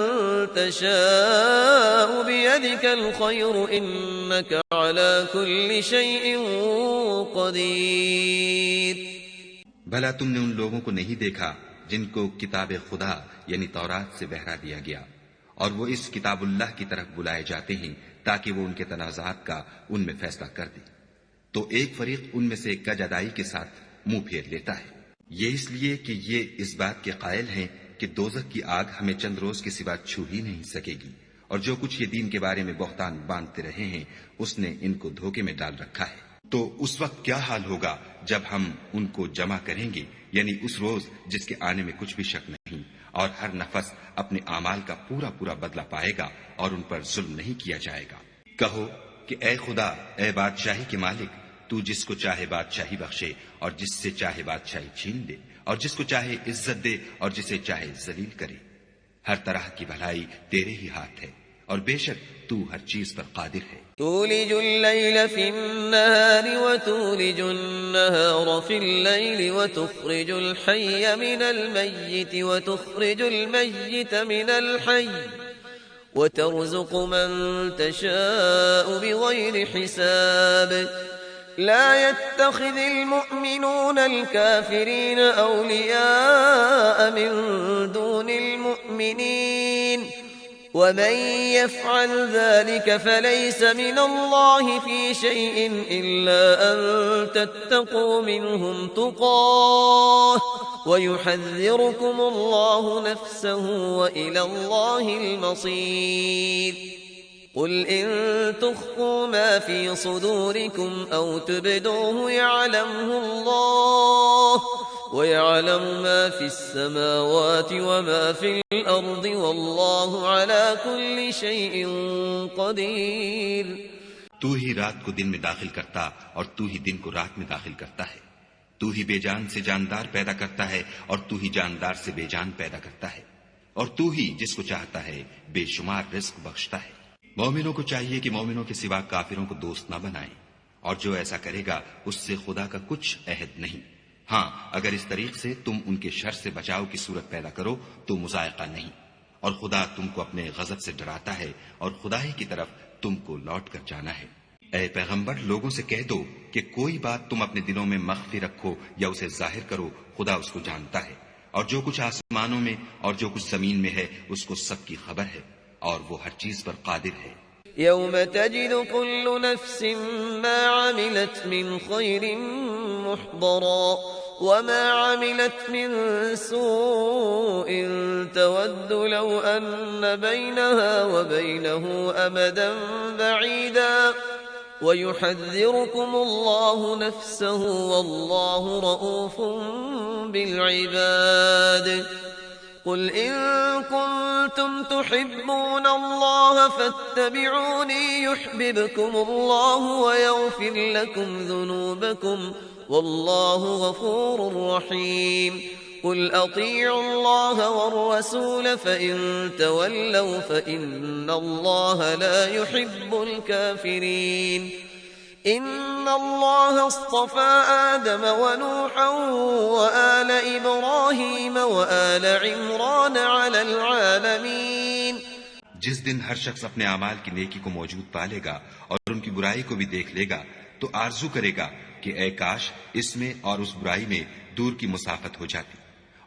تشاء بيدك الخير إنك على كل شيء قدير। भला तुमने उन लोगों को नहीं देखा जिनको किताब खुदा यानी तौरात से बहरा दिया गया, और वो इस किताबुल्लाह की तरफ बुलाए जाते हैं ताकि वो उनके तनाज़ात का उनमें फैसला कर दे। तो एक फरीक उनमें से कज अदाई के साथ मुंह फेर लेता है। ये इसलिए कि ये इस बात के कायल हैं कि दोज़ख की आग हमें चंद रोज के सिवा छू ही नहीं सकेगी, और जो कुछ ये दीन के बारे में बहतान बांधते रहे हैं उसने इनको धोखे में डाल रखा है। तो उस वक्त क्या हाल होगा जब हम उनको जमा करेंगे, यानी उस रोज जिसके आने में कुछ भी शक नहीं, और हर नफस अपने आमाल का पूरा पूरा बदला पाएगा और उन पर जुल्म नहीं किया जाएगा। कहो कि ऐ खुदा, ऐ बादशाही के मालिक, तू जिसको चाहे बादशाही बख्शे और जिससे चाहे बादशाही छीन दे, और जिसको चाहे इज्जत दे और जिसे चाहे जलील करे। हर तरह की भलाई तेरे ही हाथ है, और बेशक तू हर चीज पर कादिर है। तूलिजु अल-लैल फिन-नहार व तूलिजु अन-नहार फिल-लैल व तुखरिजु अल-हय्य मिनल-मय्यित व तुखरिजु अल-मय्यित मिनल-हय्य व तर्ज़ुक़ु मन तशाअ बिग़ैरि हिसाब لا يتخذ المؤمنون الكافرين أولياء من دون المؤمنين ومن يفعل ذلك فليس من الله في شيء إلا أن تتقوا منهم تقاه ويحذركم الله نفسه وإلى الله المصير. قل إن تخفوا ما في صدوركم أو تبدوه يعلمه الله ويعلم ما في السماوات وما في الأرض والله على كل شيء قدير. तू ही रात को दिन में दाखिल करता और तू ही दिन को रात में दाखिल करता है। तू ही बेजान से जानदार पैदा करता है और तू ही जानदार से बेजान पैदा करता है और तू ही जिसको चाहता है बेशुमार रिस्क बख्शता है। मोमिनों को चाहिए कि मोमिनों के सिवा काफिरों को दोस्त न बनाएं और जो ऐसा करेगा उससे खुदा का कुछ अहद नहीं। हाँ, अगर इस तरीक से तुम उनके शर से बचाव की सूरत पैदा करो तो मुजायका नहीं और खुदा तुमको अपने गजब से डराता है और खुदा ही की तरफ तुमको लौट कर जाना है। ऐ पैगंबर, लोगों से कह दो कि कोई बात तुम अपने दिलों में मख्फी रखो या उसे जाहिर करो, खुदा उसको जानता है और जो कुछ आसमानों में और जो कुछ जमीन में है उसको सबकी खबर है और वो हर चीज पर कादिर है। يوم تجد كل نفس ما عملت من خير محضرا وما عملت من سوء تود لو أن بينها وبينه أمدا بعيدا ويحذركم الله نفسه والله رؤوف بالعباد. قل إن كنتم تحبون الله فاتبعوني يحببكم الله ويغفر لكم ذنوبكم والله غفور رحيم. قل أطيعوا الله والرسول فإن تولوا فإن الله لا يحب الكافرين. إن الله اصطفى آدم ونوحا وآل إبراهيم وآل عمران على العالمين. जिस दिन हर शख्स अपने अमाल की नेकी को मौजूद पालेगा और उनकी बुराई को भी देख लेगा तो आरजू करेगा कि ऐ काश इसमें और उस बुराई में दूर की मुसाफत हो जाती।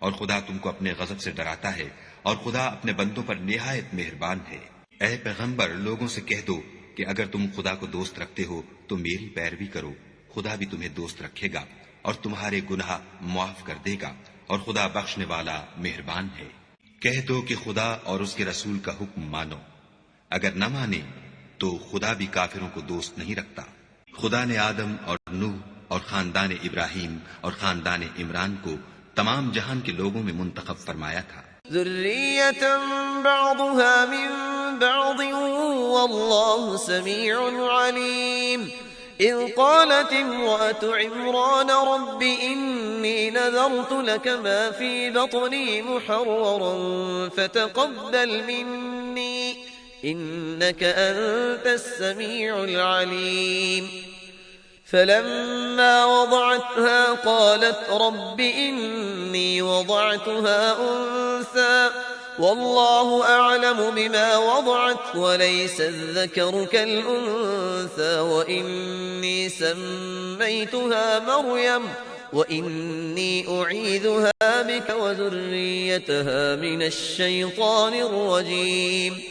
और खुदा तुमको अपने गजब से डराता है और खुदा अपने बंदों पर निहायत मेहरबान है। ऐ पैगंबर, लोगों से कह दो कि अगर तुम खुदा को दोस्त रखते हो तो मेरी पैरवी करो, खुदा भी तुम्हें दोस्त रखेगा और तुम्हारे गुनाह माफ कर देगा और खुदा बख्शने वाला मेहरबान है। कह दो कि खुदा और उसके रसूल का हुक्म मानो, अगर न माने तो खुदा भी काफिरों को दोस्त नहीं रखता। खुदा ने आदम और नूह और खानदान इब्राहिम और खानदान इमरान को तमाम जहान के लोगों में मुंतखब फरमाया था। ذرية بعضها من بعض والله سميع عليم. إذ قالت امرأة عمران رب إني نذرت لك ما في بطني محررا فتقبل مني إنك أنت السميع العليم. فلما وضعتها قالت رب إني وضعتها أنثى والله أعلم بما وضعت وليس الذكر كالأنثى وإني سميتها مريم وإني أعيذها بك وذريتها من الشيطان الرجيم.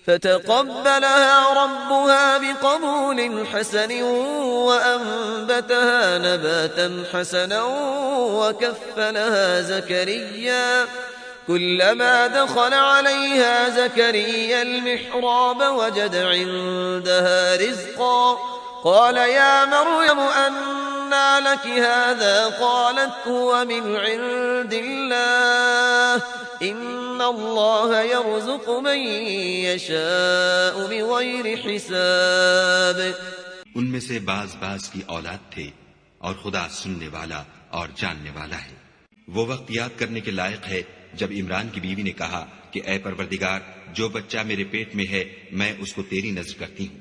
فتقبلها ربها بقبول حسن وأنبتها نباتا حسنا وكفلها زكريا. كلما دخل عليها زكريا المحراب وجد عندها رزقا قال يا مريم أنى لك هذا قالت هو من عند الله إن الله يرزق من يشاء بغير حساب. उनमें से बाज बाज की औलाद थे और खुदा सुनने वाला और जानने वाला है। वो वक्त याद करने के लायक है जब इमरान की बीवी ने कहा कि ऐ परवरदिगार, जो बच्चा मेरे पेट में है मैं उसको तेरी नजर करती हूँ,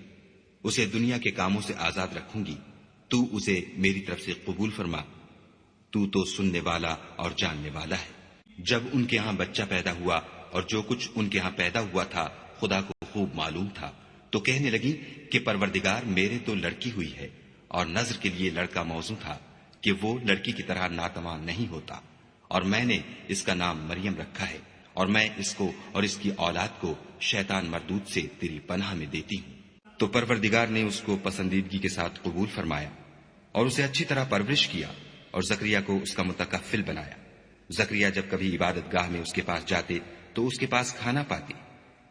उसे दुनिया के कामों से आजाद रखूंगी, तू उसे मेरी तरफ से कबूल फरमा, तू तो सुनने वाला और जानने वाला है। जब उनके यहाँ बच्चा पैदा हुआ और जो कुछ उनके यहाँ पैदा हुआ था खुदा को खूब मालूम था, तो कहने लगी कि परवरदिगार, मेरे तो लड़की हुई है और नजर के लिए लड़का मौजू था कि वो लड़की की तरह नातवान नहीं होता, और मैंने इसका नाम मरियम रखा है, और मैं इसको और इसकी औलाद को शैतान मरदूद से तेरी पनाह में देती हूँ। तो परवरदिगार ने उसको पसंदीदगी के साथ कबूल फरमाया और उसे अच्छी तरह परवरिश किया और जकरिया को उसका मुतकफ्फिल बनाया। जकरिया जब कभी इबादत गाह में उसके पास जाते तो उसके पास खाना पाते।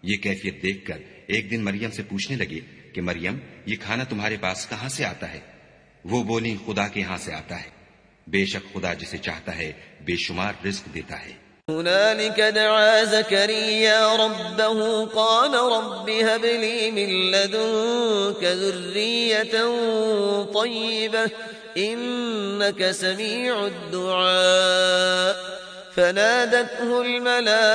ये कैफियत देखकर एक दिन मरियम से पूछने लगे कि मरियम, ये खाना तुम्हारे पास कहां से आता है? वो बोली, खुदा के यहां से आता है। बेशक खुदा जिसे चाहता है बेशुमार रिज्क देता है। هنالك دعا زكريا ربه قال رب هب لي من لدنك ذرية طيبة إنك سميع الدعاء فنادته الملائكة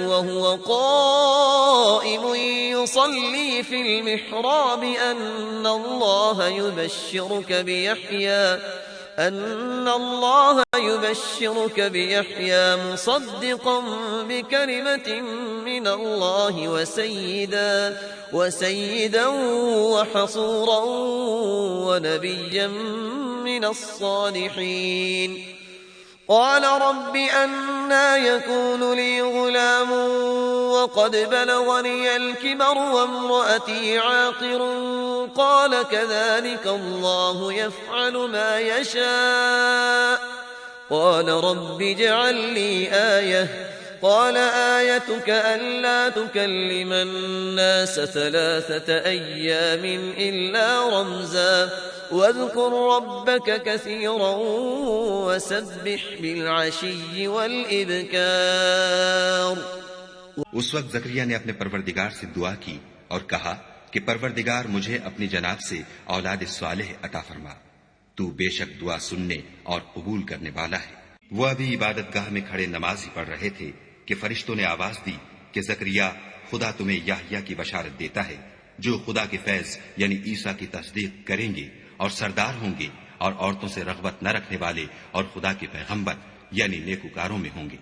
وهو قائم يصلي في المحراب أن الله يبشرك بيحيى مصدقا بكلمة من الله وسيدا وحصورا ونبيا من الصالحين. قال رب أنى يكون لي غلام وقد بلغني الكبر وامرأتي عاقر قال كذلك الله يفعل ما يشاء. قال رب اجعل لي آية قال آيتك ألا تكلم الناس 3 أيام إلا رمزا واذكر ربك كثيرا وسبح بالعشي والإبكار. उस वक्त जकरिया ने अपने परवरदिगार से दुआ की और कहा कि परवरदिगार मुझे अपनी जनाब से औलाद स्वालिह अता फरमा। तू बेशक दुआ सुनने और कबूल करने वाला है। वो अभी इबादत गाह में खड़े नमाज ही पढ़ रहे थे कि फरिश्तों ने आवाज दी कि जकरिया, खुदा तुम्हें याह्या की बशारत देता है जो खुदा के फैज यानी ईसा की तस्दीक करेंगे और सरदार होंगे और औरतों से रगबत न रखने वाले और खुदा के पैगंबर यानी नेकुकारों में होंगे।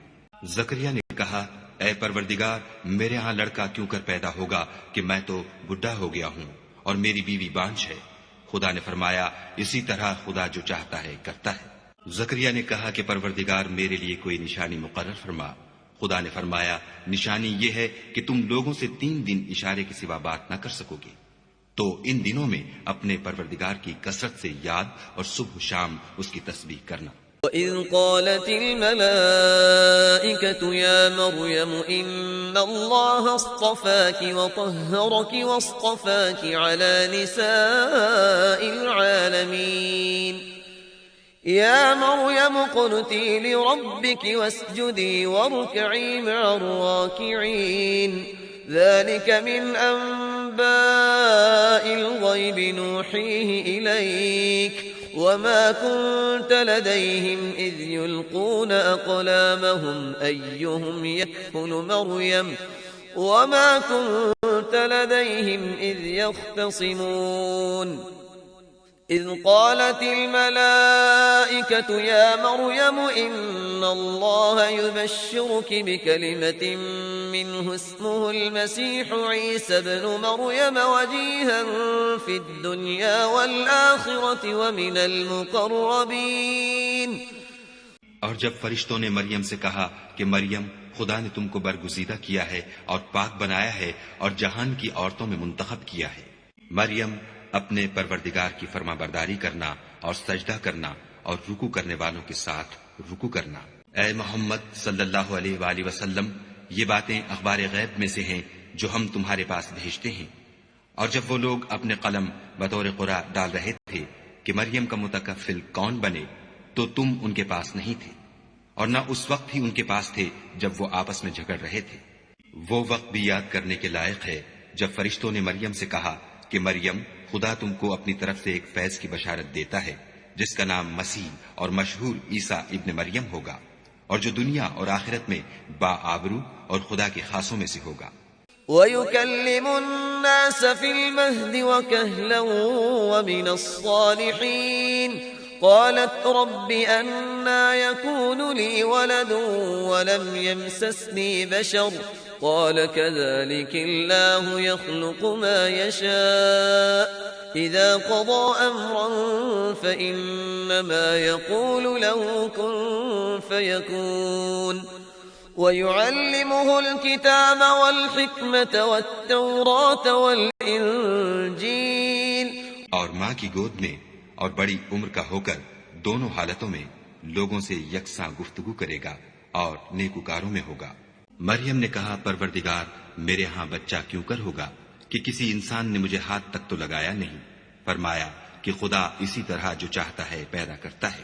जकरिया ने कहा, ऐ परवरदिगार, मेरे यहाँ लड़का क्यों कर पैदा होगा कि मैं तो बुढ़ा हो गया हूँ और मेरी बीवी बांझ है। खुदा ने फरमाया, इसी तरह खुदा जो चाहता है करता है। जकरिया ने कहा कि परवरदिगार, मेरे लिए कोई निशानी मुकर्रर फरमा। खुदा ने फरमाया, निशानी ये है कि तुम लोगों से 3 दिन इशारे के सिवा बात न कर सकोगे। तो इन दिनों में अपने परवरदिगार की कसरत से याद और सुबह शाम उसकी तस्बीह करना। وإذ قالت الملائكة يا مريم إن الله اصطفاك وطهرك واصطفاك على نساء العالمين. يا مريم اقنتي لربك واسجدي واركعي مع الراكعين. ذلك من أنباء الغيب نوحيه إليك وما كنت لديهم إذ يلقون أقلامهم أيهم يكفل مريم وما كنت لديهم إذ يختصمون. إذ قالت الملائكة يا مريم إن الله يبشرك بكلمة منه اسمه المسيح عيسى ابن مريم وجيها في الدنيا والآخرة ومن المقربين. और जब फरिश्तों ने मरियम से कहा कि मरियम, खुदा ने तुमको बरगुजीदा किया है और पाक बनाया है और जहान की औरतों में मुंतखब किया है। मरियम, अपने परवरदिगार की फरमाबरदारी करना और सजदा करना और रुकू करने वालों के साथ रुकू करना। ऐ मोहम्मद सल्लल्लाहु अलैहि वसल्लम, ये बातें अखबार गैब में से हैं जो हम तुम्हारे पास भेजते हैं। और जब वो लोग अपने कलम बतौर कुरा डाल रहे थे कि मरियम का मुतकफ्फिल कौन बने, तो तुम उनके पास नहीं थे और न उस वक्त ही उनके पास थे जब वो आपस में झगड़ रहे थे। वो वक्त भी याद करने के लायक है जब फरिश्तों ने मरियम से कहा कि मरियम, खुदा तुमको अपनी तरफ से एक फैज की बशारत देता है जिसका नाम मसीह और मशहूर ईसा इब्न मरियम होगा और जो दुनिया और आखिरत में बाआबरू और खुदा के खासों में से होगा। وَيُكَلِّمُ النَّاسَ فِي الْمَهْدِ وَكَهْلًا وَمِنَ الصَّالِحِينَ. قالت رب أنى يكون لي ولد ولم يمسسني بشر قال كذلك الله يخلق ما يشاء إذا قضى أمرا فإنما يقول له كن فيكون ويعلمه الكتاب والحكمة والتوراة والإنجيل और माँ की गोद में और बड़ी उम्र का होकर दोनों हालतों में लोगों से यकसा गुफ्तगू करेगा और नेकुकारों में होगा। मरियम ने कहा, परवरदिगार, मेरे यहाँ बच्चा क्यों कर होगा कि किसी इंसान ने मुझे हाथ तक तो लगाया नहीं। फरमाया कि खुदा इसी तरह जो चाहता है पैदा करता है।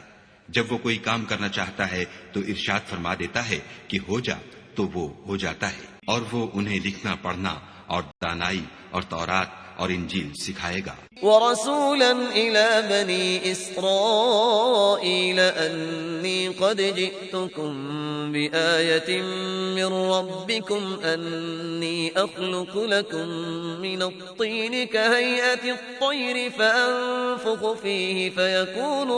जब वो कोई काम करना चाहता है तो इरशाद फरमा देता है कि हो जा, तो वो हो जाता है। और वो उन्हें लिखना पढ़ना और दानाई और तौरात और इंजील सिखाएगा। वरसूलन इला बनी इस्राईल अन्नी क़द जिअतुकुम बिआयतिन मिन रब्बिकुम अन्नी अख़्लुक़ु लकुम मिनत-तीन कहयअति-त-तय्र फअन्फुख़ु फ़ीहि फयकूनु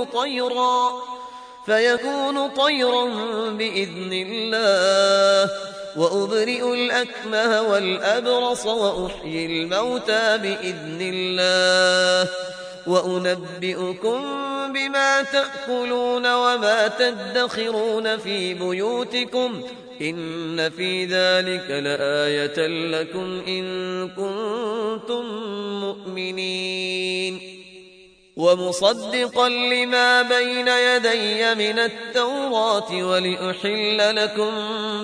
طيرا بإذن الله وأبرئ الأكمه والأبرص وأحيي الموتى بإذن الله وأنبئكم بما تأكلون وما تدخرون في بيوتكم إن في ذلك لآية لكم إن كنتم مؤمنين ومصدقا لما بين يدي من التوراة ولأحل لكم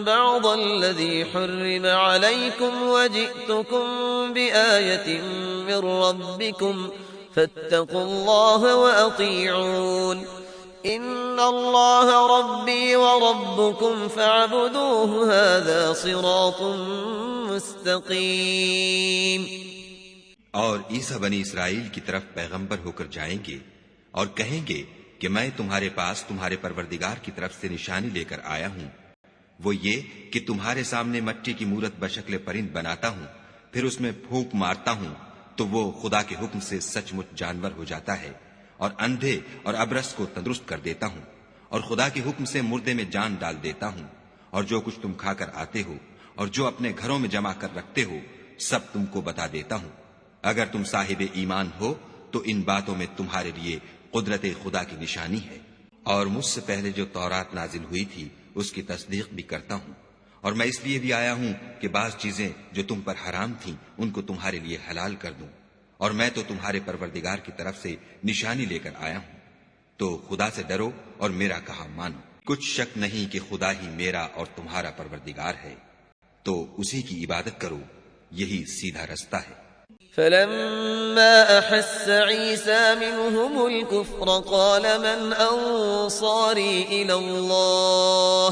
بعض الذي حرم عليكم وجئتكم بآية من ربكم فاتقوا الله وأطيعون إن الله ربي وربكم فاعبدوه هذا صراط مستقيم। और ईसा बनी इसराइल की तरफ पैगंबर होकर जाएंगे और कहेंगे कि मैं तुम्हारे पास तुम्हारे परवरदिगार की तरफ से निशानी लेकर आया हूँ। वो ये कि तुम्हारे सामने मट्टी की मूरत बशक्ल परिंद बनाता हूँ, फिर उसमें फूंक मारता हूँ तो वो खुदा के हुक्म से सचमुच जानवर हो जाता है और अंधे और अबरस को तंदुरुस्त कर देता हूँ और खुदा के हुक्म से मुर्दे में जान डाल देता हूँ। और जो कुछ तुम खाकर आते हो और जो अपने घरों में जमा कर रखते हो सब तुमको बता देता हूँ। अगर तुम साहिब ईमान हो तो इन बातों में तुम्हारे लिए कुदरत खुदा की निशानी है। और मुझसे पहले जो तौरात नाजिल हुई थी उसकी तस्दीक भी करता हूँ। और मैं इसलिए भी आया हूँ कि बाज चीजें जो तुम पर हराम थीं उनको तुम्हारे लिए हलाल कर दूं। और मैं तो तुम्हारे परवरदिगार की तरफ से निशानी लेकर आया हूँ। तो खुदा से डरो और मेरा कहा मानो। कुछ शक नहीं कि खुदा ही मेरा और तुम्हारा परवरदिगार है, तो उसी की इबादत करो, यही सीधा रास्ता है। فلما أحس عيسى منهم الكفر قال من أنصاري إلى الله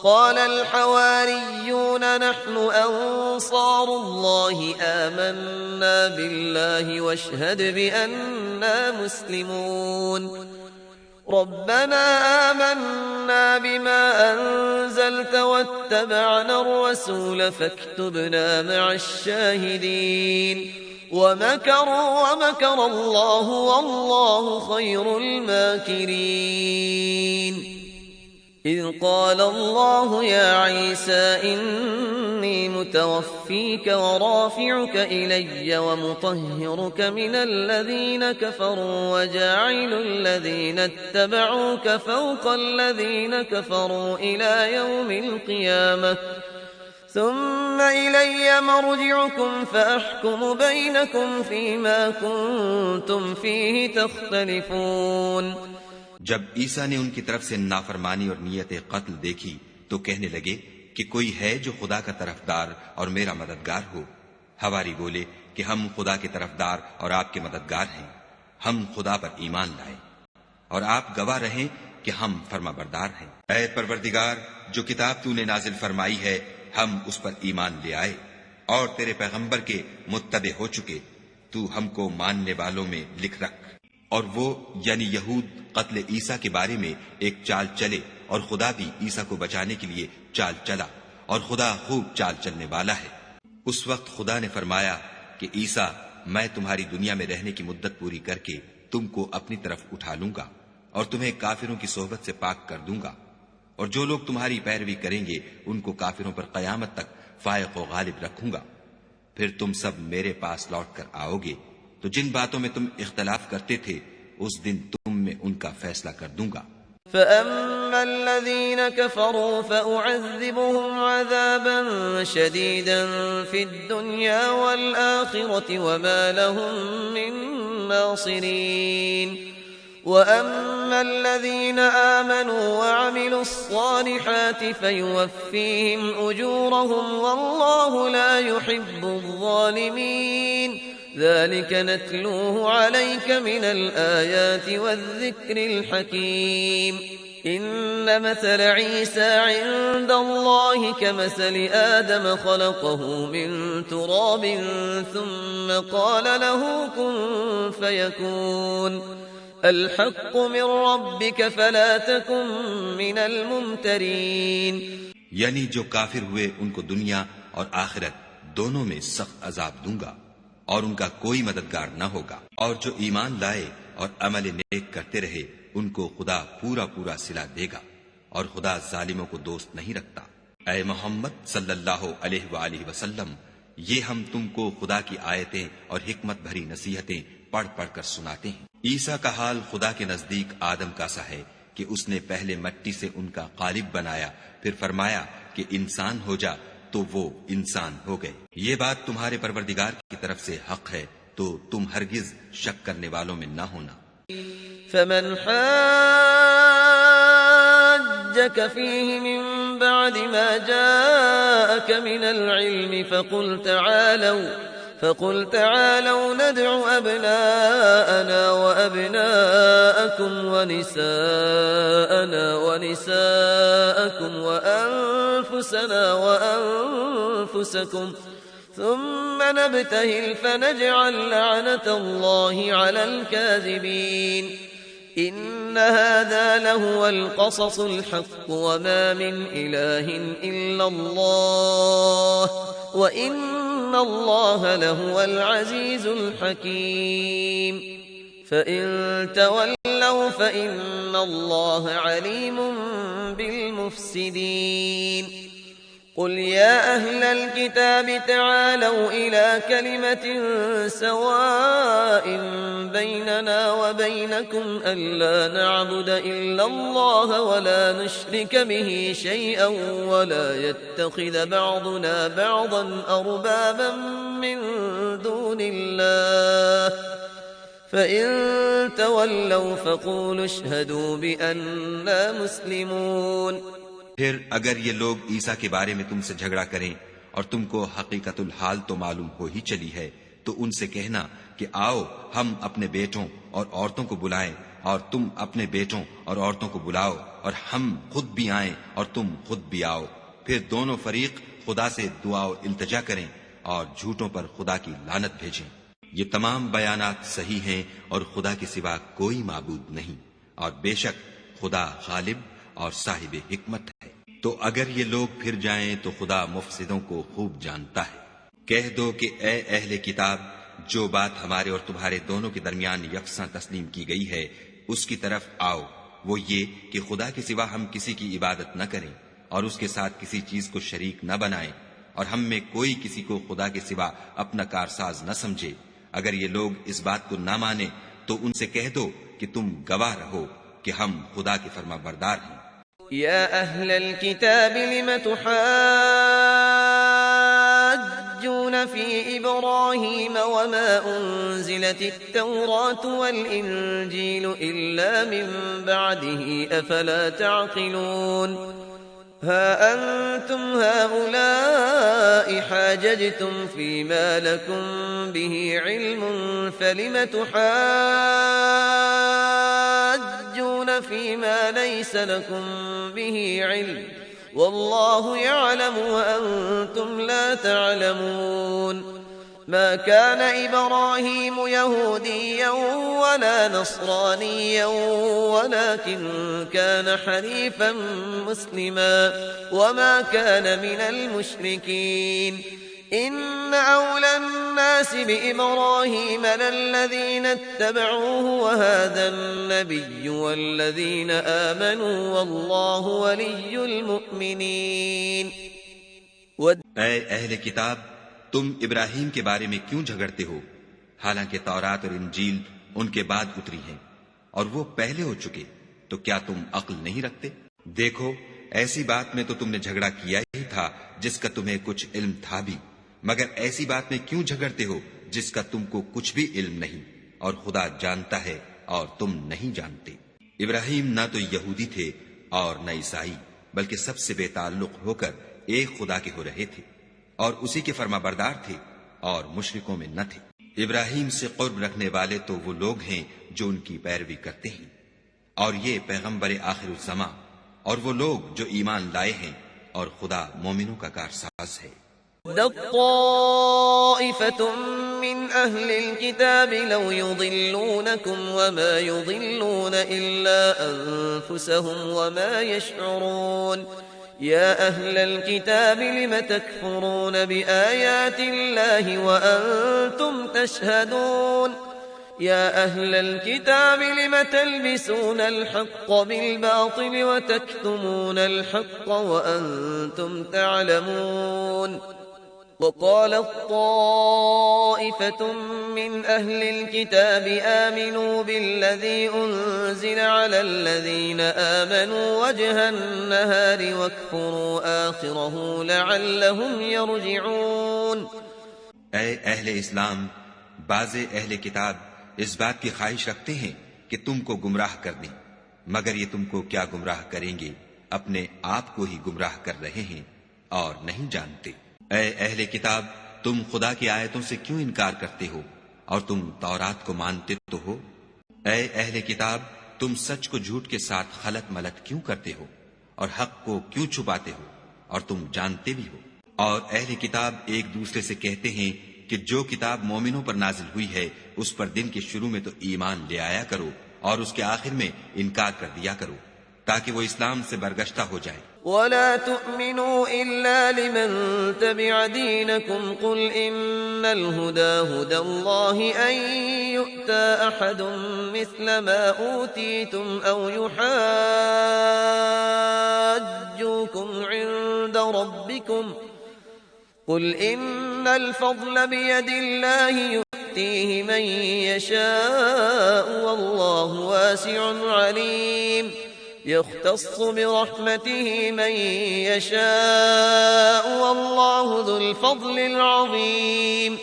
قال الحواريون نحن أنصار الله آمنا بالله واشهد بأننا مسلمون ربنا آمنا بما أنزلت واتبعنا الرسول فاكتبنا مع الشاهدين ومكروا ومكر الله والله خير الماكرين إذ قال الله يا عيسى إني متوفيك ورافعك إلي ومطهرك من الذين كفروا وجاعل الذين اتبعوك فوق الذين كفروا إلى يوم القيامة ثم إلي مرجعكم فأحكم بينكم فيما كنتم فيه تختلفون। जब ईसा ने उनकी तरफ से नाफरमानी और नियत कत्ल देखी तो कहने लगे कि कोई है जो खुदा का तरफदार और मेरा मददगार हो। हवारी बोले कि हम खुदा के तरफदार और आपके मददगार हैं। हम खुदा पर ईमान लाए और आप गवाह रहें कि हम फर्माबरदार हैं। ऐ परवरदिगार, जो किताब तूने नाजिल फरमाई है हम उस पर ईमान ले आए और तेरे पैगंबर के मुत्तबे हो चुके। तू हमको मानने वालों में लिख रख। और वो यानी यहूद कत्ल ईसा के बारे में एक चाल चले और खुदा भी ईसा को बचाने के लिए चाल चला और खुदा खूब चाल चलने वाला है। उस वक्त खुदा ने फरमाया कि ईसा, मैं तुम्हारी दुनिया में रहने की मुद्दत पूरी करके तुमको अपनी तरफ उठा लूंगा और तुम्हें काफिरों की सोहबत से पाक कर दूंगा। और जो लोग तुम्हारी पैरवी करेंगे उनको काफिरों पर कयामत तक फायक व गालिब रखूंगा। फिर तुम सब मेरे पास लौट कर आओगे तो जिन बातों में तुम इख्तलाफ करते थे उस दिन तुम में उनका फैसला कर दूंगा। فأما الذين كفروا فأعذبهم عذابا شديدا في الدنيا والآخرة وما لهم من ناصرين وأما الذين آمنوا وعملوا الصالحات فيوفيهم أجورهم والله لا يحب الظالمين ذلك نتلوه عليك من الآيات والذكر الحكيم إن مثل عيسى عند الله كمثل آدم خلقه من تراب ثم قال له كن فيكون الحق من ربك فلا تكن من الممترين। यानी जो काफिर हुए उनको दुनिया और आखिरत दोनों में सख्त अजाब दूंगा और उनका कोई मददगार न होगा, और जो ईमान लाए और अमल नेक करते रहे उनको खुदा पूरा पूरा सिला देगा और खुदा जालिमों को दोस्त नहीं रखता। ऐ मोहम्मद सल्लल्लाहु अलैहि वसल्लम, ये हम तुमको खुदा की आयतें और हिकमत भरी नसीहतें पढ़ पढ़ कर सुनाते हैं। ईसा का हाल खुदा के नजदीक आदम का सा है कि उसने पहले मिट्टी से उनका कालिब बनाया, फिर फरमाया कि इंसान हो जा, तो वो इंसान हो गए। ये बात तुम्हारे परवरदिगार की तरफ से हक है, तो तुम हरगिज शक करने वालों में न होना। فمن حاجك فيه من بعد ما جاءك من العلم فقل تعالوا ندع أبناءنا وأبناءكم ونساءنا ونساءكم وأنفسنا وأنفسكم ثم نبتهل فنجعل لعنة الله على الكاذبين إن هذا لهو القصص الحق وما من إله إلا الله وإن الله لهو العزيز الحكيم فإن تولوا فإن الله عليم بالمفسدين قل يا أهل الكتاب تعالوا إلى كلمة سواء بيننا وبينكم ألا نعبد إلا الله ولا نشرك به شيئا ولا يتخذ بعضنا بعضا أربابا من دون الله فإن تولوا فقولوا اشهدوا بأننا مسلمون। फिर अगर ये लोग ईसा के बारे में तुमसे झगड़ा करें और तुमको हकीकतुल हाल तो मालूम हो ही चली है, तो उनसे कहना कि आओ हम अपने बेटों और औरतों को बुलाएं और तुम अपने बेटों और औरतों को बुलाओ और हम खुद भी आएं और तुम खुद भी आओ। फिर दोनों फरीक खुदा से दुआ और इल्तिजा करें और झूठों पर खुदा की लानत भेजें। ये तमाम बयानात सही हैं और खुदा के सिवा कोई माबूद नहीं, और बेशक खुदा गालिब और साहिब हिकमत है। तो अगर ये लोग फिर जाएं तो खुदा मुफसिदों को खूब जानता है। कह दो कि ए अहले किताब, जो बात हमारे और तुम्हारे दोनों के दरमियान यकसा तस्लीम की गई है उसकी तरफ आओ। वो ये कि खुदा के सिवा हम किसी की इबादत न करें और उसके साथ किसी चीज को शरीक न बनाएं, और हम में कोई किसी को खुदा के सिवा अपना कारसाज न समझे। अगर ये लोग इस बात को न माने तो उनसे कह दो कि तुम गवाह रहो कि हम खुदा के फरमाबरदार हैं। يا أهل الكتاب لم تحاجون في إبراهيم وما أنزلت التوراة والإنجيل إلا من بعده أفلا تعقلون ها أنتم هؤلاء حاججتم فيما لكم به علم فلم تحاجون فيما ليس لكم به علم والله يعلم وأنتم لا تعلمون ما كان إبراهيم يهوديا ولا نصرانيا ولكن كان حنيفا مسلما وما كان من المشركين إن أولى الناس بإبراهيم للذين اتبعوه وهذا النبي والذين آمنوا والله ولي المؤمنين। ऐ अहले किताब, तुम इब्राहिम के बारे में क्यों झगड़ते हो? हालांकि तौरात और इंजील उनके बाद उतरी हैं और वो पहले हो चुके, तो क्या तुम अक्ल नहीं रखते? देखो, ऐसी बात में तो तुमने झगड़ा किया ही था जिसका तुम्हें कुछ इल्म था भी, मगर ऐसी बात में क्यों झगड़ते हो जिसका तुमको कुछ भी इल्म नहीं, और खुदा जानता है और तुम नहीं जानते। इब्राहिम न तो यहूदी थे और न ईसाई, बल्कि सबसे बेताल्लुक होकर एक खुदा के हो रहे थे और उसी के फरमाबरदार थे और मुशरिकों में न थे। इब्राहिम से कुर्ब रखने वाले तो वो लोग हैं जो उनकी पैरवी करते हैं, और ये पैगंबर आखिरुज़्ज़मा और वो लोग जो ईमान लाए हैं, और खुदा मोमिनों का कारसाज है। मिन अहलिल किताब लौ युदिल्लूनकुम वमा युदिल्लून इल्ला अनफुसहुम वमा यशऊरून या अहलल किताब लिम तकफुरून बिआयातिल्लाहि व अंतुम तशहदून या अहलल किताब लिम तल्बिसूनल हक़्क़ बिल-बातिल व तक्तुमूनल हक़्क़ व अंतुम तअलमून। وقالت طائفة من أهل الكتاب آمنوا بالذي أنزل على الذين آمنوا وجه النهار واكفروا آخره لعلهم يرجعون। ऐ अहले इस्लाम, बाज़े अहले किताब इस बात की ख्वाहिश रखते हैं कि तुमको गुमराह कर दें, मगर ये तुमको क्या गुमराह करेंगे, अपने आप को ही गुमराह कर रहे हैं और नहीं जानते। ऐ अहले किताब, तुम खुदा की आयतों से क्यों इनकार करते हो और तुम तौरात को मानते तो हो? ऐ अहले किताब, तुम सच को झूठ के साथ खलत मलत क्यों करते हो और हक को क्यों छुपाते हो और तुम जानते भी हो? और अहले किताब एक दूसरे से कहते हैं कि जो किताब मोमिनों पर नाजिल हुई है उस पर दिन के शुरू में तो ईमान ले आया करो और उसके आखिर में इनकार कर दिया करो, ताकि वो इस्लाम से बरगश्ता हो जाए। वला तुअमिनू इल्ला लिमन तबिअ दीनकुम कुल इन्नल हुदा हुदल्लाहि अन यु'ता अहदुम मिस्ल मा ऊतीतुम औ युहाज्जुकुम इन्द रब्बिकुम कुल इन्नल फضल बियदिल्लाहि यु'तीहि मन यशाअ वल्लाहु वासिउन अलीम يختص برحمته من يشاء والله ذو الفضل العظيم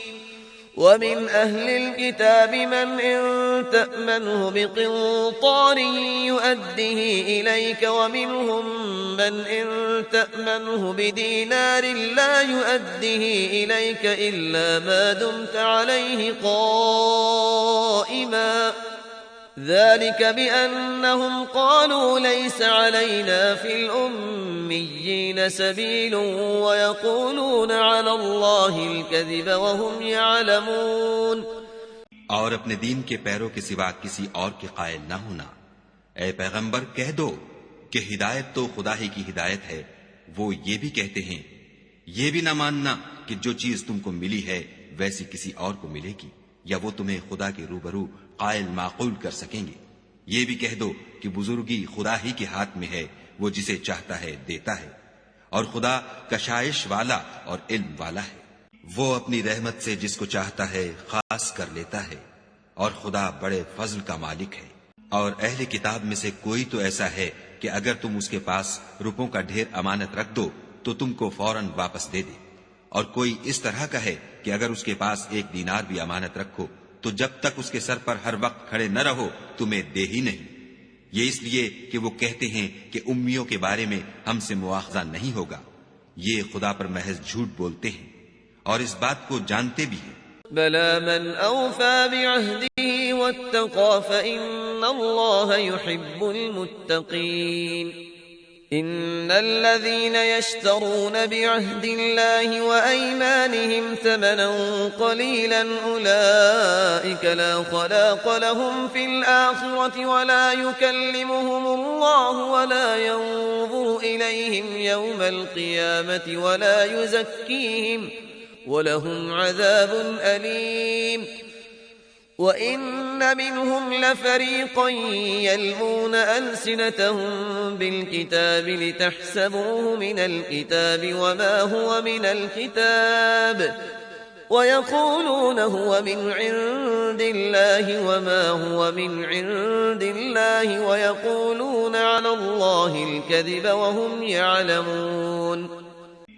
ومن أهل الكتاب من إن تأمنه بقنطار يؤده إليك ومنهم من إن تأمنه بدينار لا يؤده إليك إلا ما دمت عليه قائما ذلك بأنهم قالوا ليس علينا في الأميين سبيل ويقولون على الله الكذب وهم يعلمون। और अपने दीन के पैरों के सिवा किसी और के कायल न होना। ऐ पैगंबर, कह दो कि हिदायत तो खुदा ही की हिदायत है। वो ये भी कहते हैं, ये भी न मानना कि जो चीज तुमको मिली है वैसी किसी और को मिलेगी, या वो तुम्हें खुदा के रूबरू कायल माकूल कर सकेंगे। ये भी कह दो कि बुजुर्गी खुदा ही के हाथ में है, वो जिसे चाहता है देता है, और खुदा कशाइश वाला और इल्म वाला है। वो अपनी रहमत से जिसको चाहता है खास कर लेता है, और खुदा बड़े फजल का मालिक है। और अहले किताब में से कोई तो ऐसा है कि अगर तुम उसके पास रुपयों का ढेर अमानत रख दो तो तुमको फौरन वापस दे दे, और कोई इस तरह का है कि अगर उसके पास एक दीनार भी अमानत रखो तो जब तक उसके सर पर हर वक्त खड़े न रहो तुम्हें दे ही नहीं। ये इसलिए कि वो कहते हैं कि उम्मियों के बारे में हमसे मुआखजा नहीं होगा। ये खुदा पर महज झूठ बोलते हैं और इस बात को जानते भी हैं। बला मन औफा बिअहदिही वत्तक़ा फ़इन्नल्लाह युहिब्बुल मुत्तक़ीन। इन्नल्लज़ीन यश्तरून बिअहदिल्लाहि व अयमानिहिम थमनन क़लीलन उलाइक ला ख़लाक़ लहुम फ़िल आख़िरति व ला युकल्लिमुहुमुल्लाहु व ला यंज़ुरु इलैहिम यौमल क़ियामति व ला युज़क्कीहिम व लहुम अज़ाबुन अलीम। وإن منهم لفريقا يلوون ألسنتهم بالكتاب لتحسبوه من الكتاب وما هو من الكتاب ويقولون هو من عند الله وما هو من عند الله ويقولون على الله الكذب وهم يعلمون.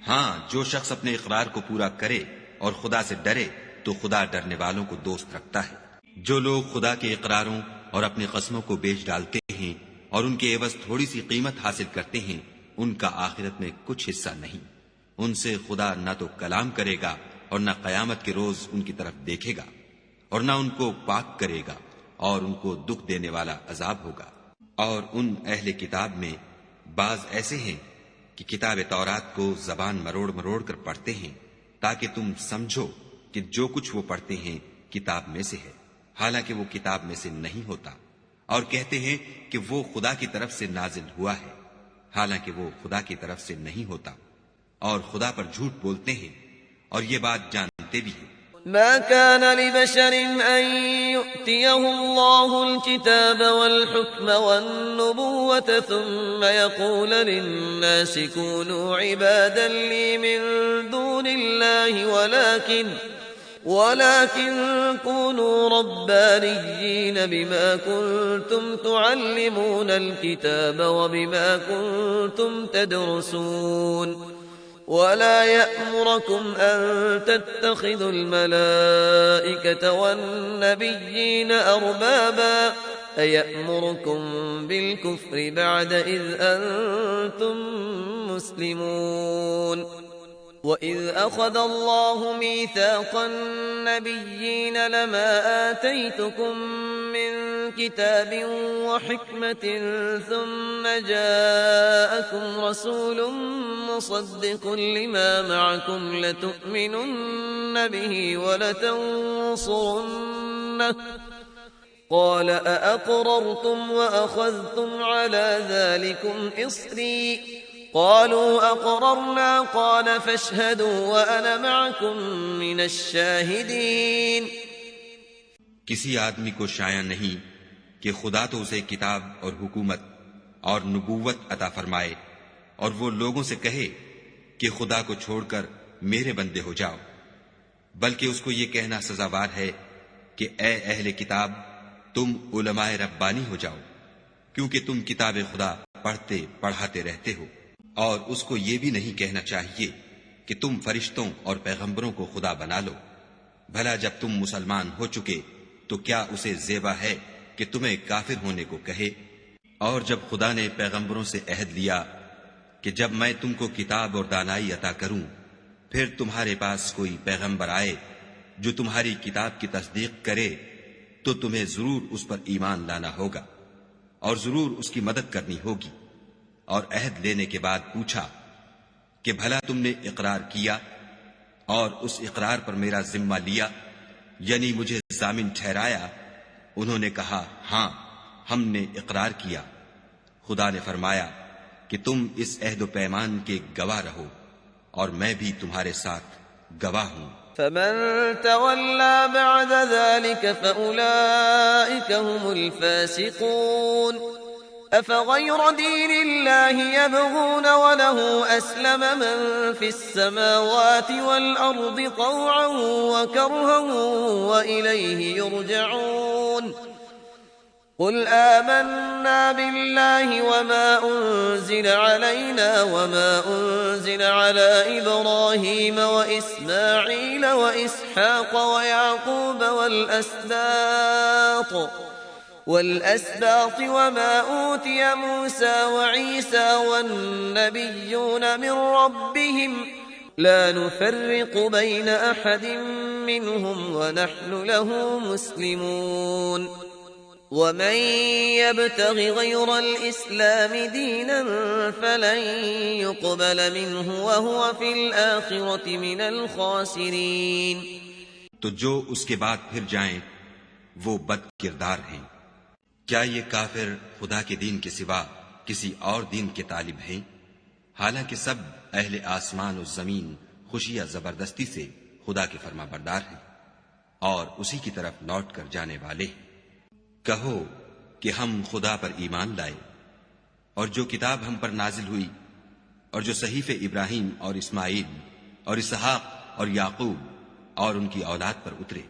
हाँ, जो शख्स अपने इकरार को पूरा करे और खुदा से डरे तो खुदा डरने वालों को दोस्त रखता है। जो लोग खुदा के इकरारों और अपनी कसमों को बेच डालते हैं और उनके एवज थोड़ी सी कीमत हासिल करते हैं, उनका आखिरत में कुछ हिस्सा नहीं। उनसे खुदा न तो कलाम करेगा और न कयामत के रोज उनकी तरफ देखेगा और न उनको पाक करेगा और उनको दुख देने वाला अजाब होगा। और उन अहले किताब में बाज ऐसे हैं कि किताब तौरात को जबान मरोड़ मरोड़ कर पढ़ते हैं ताकि तुम समझो कि जो कुछ वो पढ़ते हैं किताब में से है, हालांकि वो किताब में से नहीं होता, और कहते हैं कि वो खुदा की तरफ से नाजिल हुआ है, हालांकि वो खुदा की तरफ से नहीं होता, और खुदा पर झूठ बोलते हैं और ये बात जानते भी हैं। ما كان لبشر أن يؤتيه الله الكتاب والحكم والنبوة ثم يقول للناس كونوا عبادا لي من دون الله ولكن كونوا ربانيين بما كنتم تعلمون الكتاب وبما كنتم تدرسون ولا يأمركم أن تتخذوا الملائكة والنبيين أربابا أيأمركم بالكفر بعد إذ أنتم مسلمون. وإذ أخذ الله ميثاق النبيين لما آتيتكم من كتاب وحكمة ثم جاءكم رسول مصدق لما معكم لتؤمنن به ولتنصرنه قال أأقررتم وأخذتم على ذلكم إصري قالوا أقررنا قال فاشهدوا وأنا معكم من الشاهدين. किसी आदमी को शाया नहीं कि खुदा तो उसे किताब और हुकूमत और नबूवत अता फरमाए और वो लोगों से कहे कि खुदा को छोड़कर मेरे बंदे हो जाओ, बल्कि उसको ये कहना सजावार है कि ए अहले किताब, तुम उलमाए रब्बानी हो जाओ, क्योंकि तुम किताब खुदा पढ़ते पढ़ाते रहते हो। और उसको ये भी नहीं कहना चाहिए कि तुम फरिश्तों और पैगंबरों को खुदा बना लो। भला जब तुम मुसलमान हो चुके तो क्या उसे जेबा है कि तुम्हें काफिर होने को कहे? और जब खुदा ने पैगंबरों से अहद लिया कि जब मैं तुमको किताब और दानाई अता करूं, फिर तुम्हारे पास कोई पैगंबर आए जो तुम्हारी किताब की तस्दीक करे, तो तुम्हें जरूर उस पर ईमान लाना होगा और जरूर उसकी मदद करनी होगी। और अहद लेने के बाद पूछा कि भला तुमने इकरार किया और उस इकरार पर मेरा जिम्मा लिया, यानी मुझे जामिन ठहराया? उन्होंने कहा, हां, हमने इकरार किया। खुदा ने फरमाया कि तुम इस अहद पैमान के गवाह रहो और मैं भी तुम्हारे साथ गवाह हूं। فمن تولى بعد ذلك فأولئك هم الفاسقون. أفغير دين الله يبغون وله أسلم من في السماوات والأرض طوعا وكرها وإليه يرجعون. قل آمنا بالله وما أنزل علينا وما أنزل على إبراهيم وإسماعيل وإسحاق ويعقوب والأسباط وما أوتي موسى وعيسى والنبيون من ربهم لا نفرق بين أحد منهم ونحن له مسلمون. ومن يبتغ غير الإسلام دينا فلن يقبل منه وهو في الآخرة من الخاسرين. तो जो उसके बाद फिर जाएं वो बद किरदार हैं। क्या ये काफिर खुदा के दीन के सिवा किसी और दीन के तालिब हैं? हालांकि सब अहले आसमान और जमीन खुशियां जबरदस्ती से खुदा के फरमाबरदार हैं और उसी की तरफ लौट कर जाने वाले हैं। कहो कि हम खुदा पर ईमान लाए और जो किताब हम पर नाजिल हुई और जो सहीफे इब्राहिम और इस्माइल और इसहाक और याकूब और उनकी औलाद पर उतरे,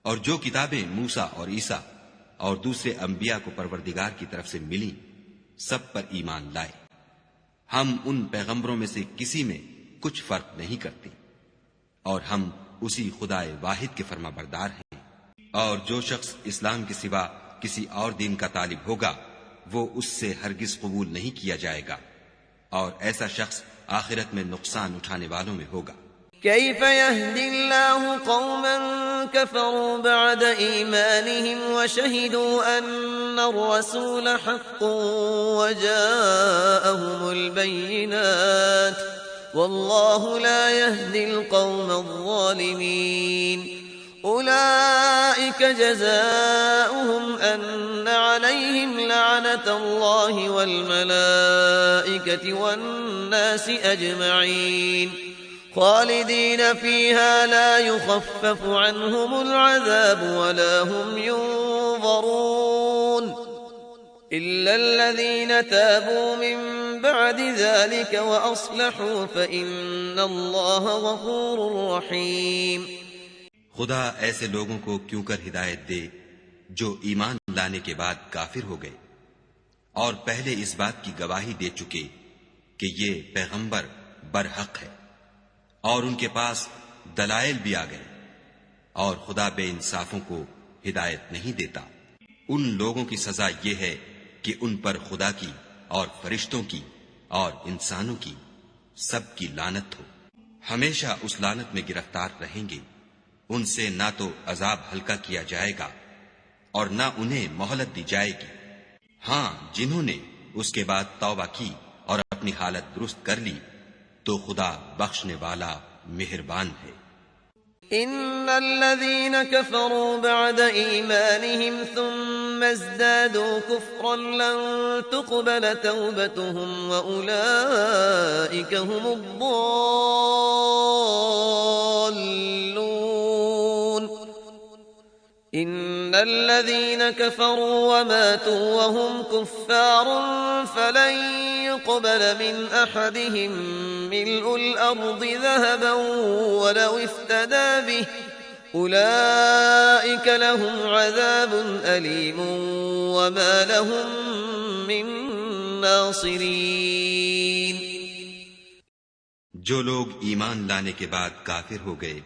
और जो किताबें मूसा और ईसा और दूसरे अंबिया को परवरदिगार की तरफ से मिली, सब पर ईमान लाए। हम उन पैगंबरों में से किसी में कुछ फर्क नहीं करते, और हम उसी खुदाए वाहिद के फरमाबरदार हैं। और जो शख्स इस्लाम के सिवा किसी और दीन का तालिब होगा, वो उससे हरगिज कबूल नहीं किया जाएगा, और ऐसा शख्स आखिरत में नुकसान उठाने वालों में होगा। कैफ यहदिल्लाहु क़ौमन कफ़रू बअद ईमानिहिम व शहिदू अन्ना अर्रसूल हक़्क़ुन व जाअहुमुल बय्यिनात वल्लाहु ला यहदिल क़ौमज़ ज़ालिमीन। उलाइक जज़ाउहुम अन्ना अलैहिम लअनतुल्लाहि वल मलाइकति वन नासि अजमईन खालिदीन फीहा ला युखफ़्फ़फ़ु अन्हुमुल अज़ाब वला हुम युनज़रून इल्ला الذين ताबू मिन बअद ज़ालिक व अस्लहू फ़इन्नल्लाह गफ़ूरुर रहीम। खुदा ऐसे लोगों को क्यों कर हिदायत दे जो ईमान लाने के बाद काफिर हो गए और पहले इस बात की गवाही दे चुके कि ये पैगंबर बरहक है, और उनके पास दलाइल भी आ गए, और खुदा बेइंसाफों को हिदायत नहीं देता। उन लोगों की सजा ये है कि उन पर खुदा की और फरिश्तों की और इंसानों की सबकी लानत हो, हमेशा उस लानत में गिरफ्तार रहेंगे। उनसे ना तो अजाब हल्का किया जाएगा और ना उन्हें मोहलत दी जाएगी। हां, जिन्होंने उसके बाद तौबा की और अपनी हालत दुरुस्त कर ली, तो खुदा बख्शने वाला मेहरबान है। इन्नल्लज़ीन कफ़रू बअद ईमानिहिम थुम्मा इज़्दादू कुफ़्रन लन तुक़बल तौबतुहुम व उलाइक हुमुद्दल्लून। इन्नल्लज़ीन कफ़रू व मातू व हुम कुफ़्फ़ार फलन युक़बल मिन अहदिहिम मिल्उल अर्दि ज़हबन वलौ इफ्तदा बिहि उलाइक लहुम अज़ाबुन अलीमुन व मा लहुम मिन नासिरीन। जो लोग ईमान लाने के बाद काफिर हो गए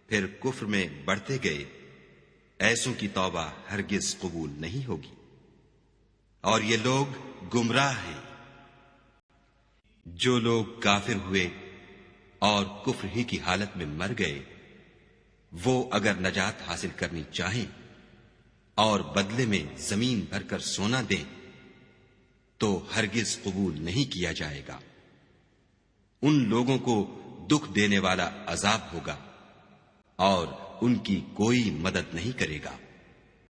फिर कुफ्र में बढ़ते गए, ऐसों की तौबा हरगिज कबूल नहीं होगी, और ये लोग गुमराह हैं। जो लोग काफिर हुए और कुफ्र ही की हालत में मर गए, वो अगर नजात हासिल करनी चाहें और बदले में जमीन भरकर सोना दें, तो हरगिज कबूल नहीं किया जाएगा। उन लोगों को दुख देने वाला अजाब होगा और उनकी कोई मदद नहीं करेगा।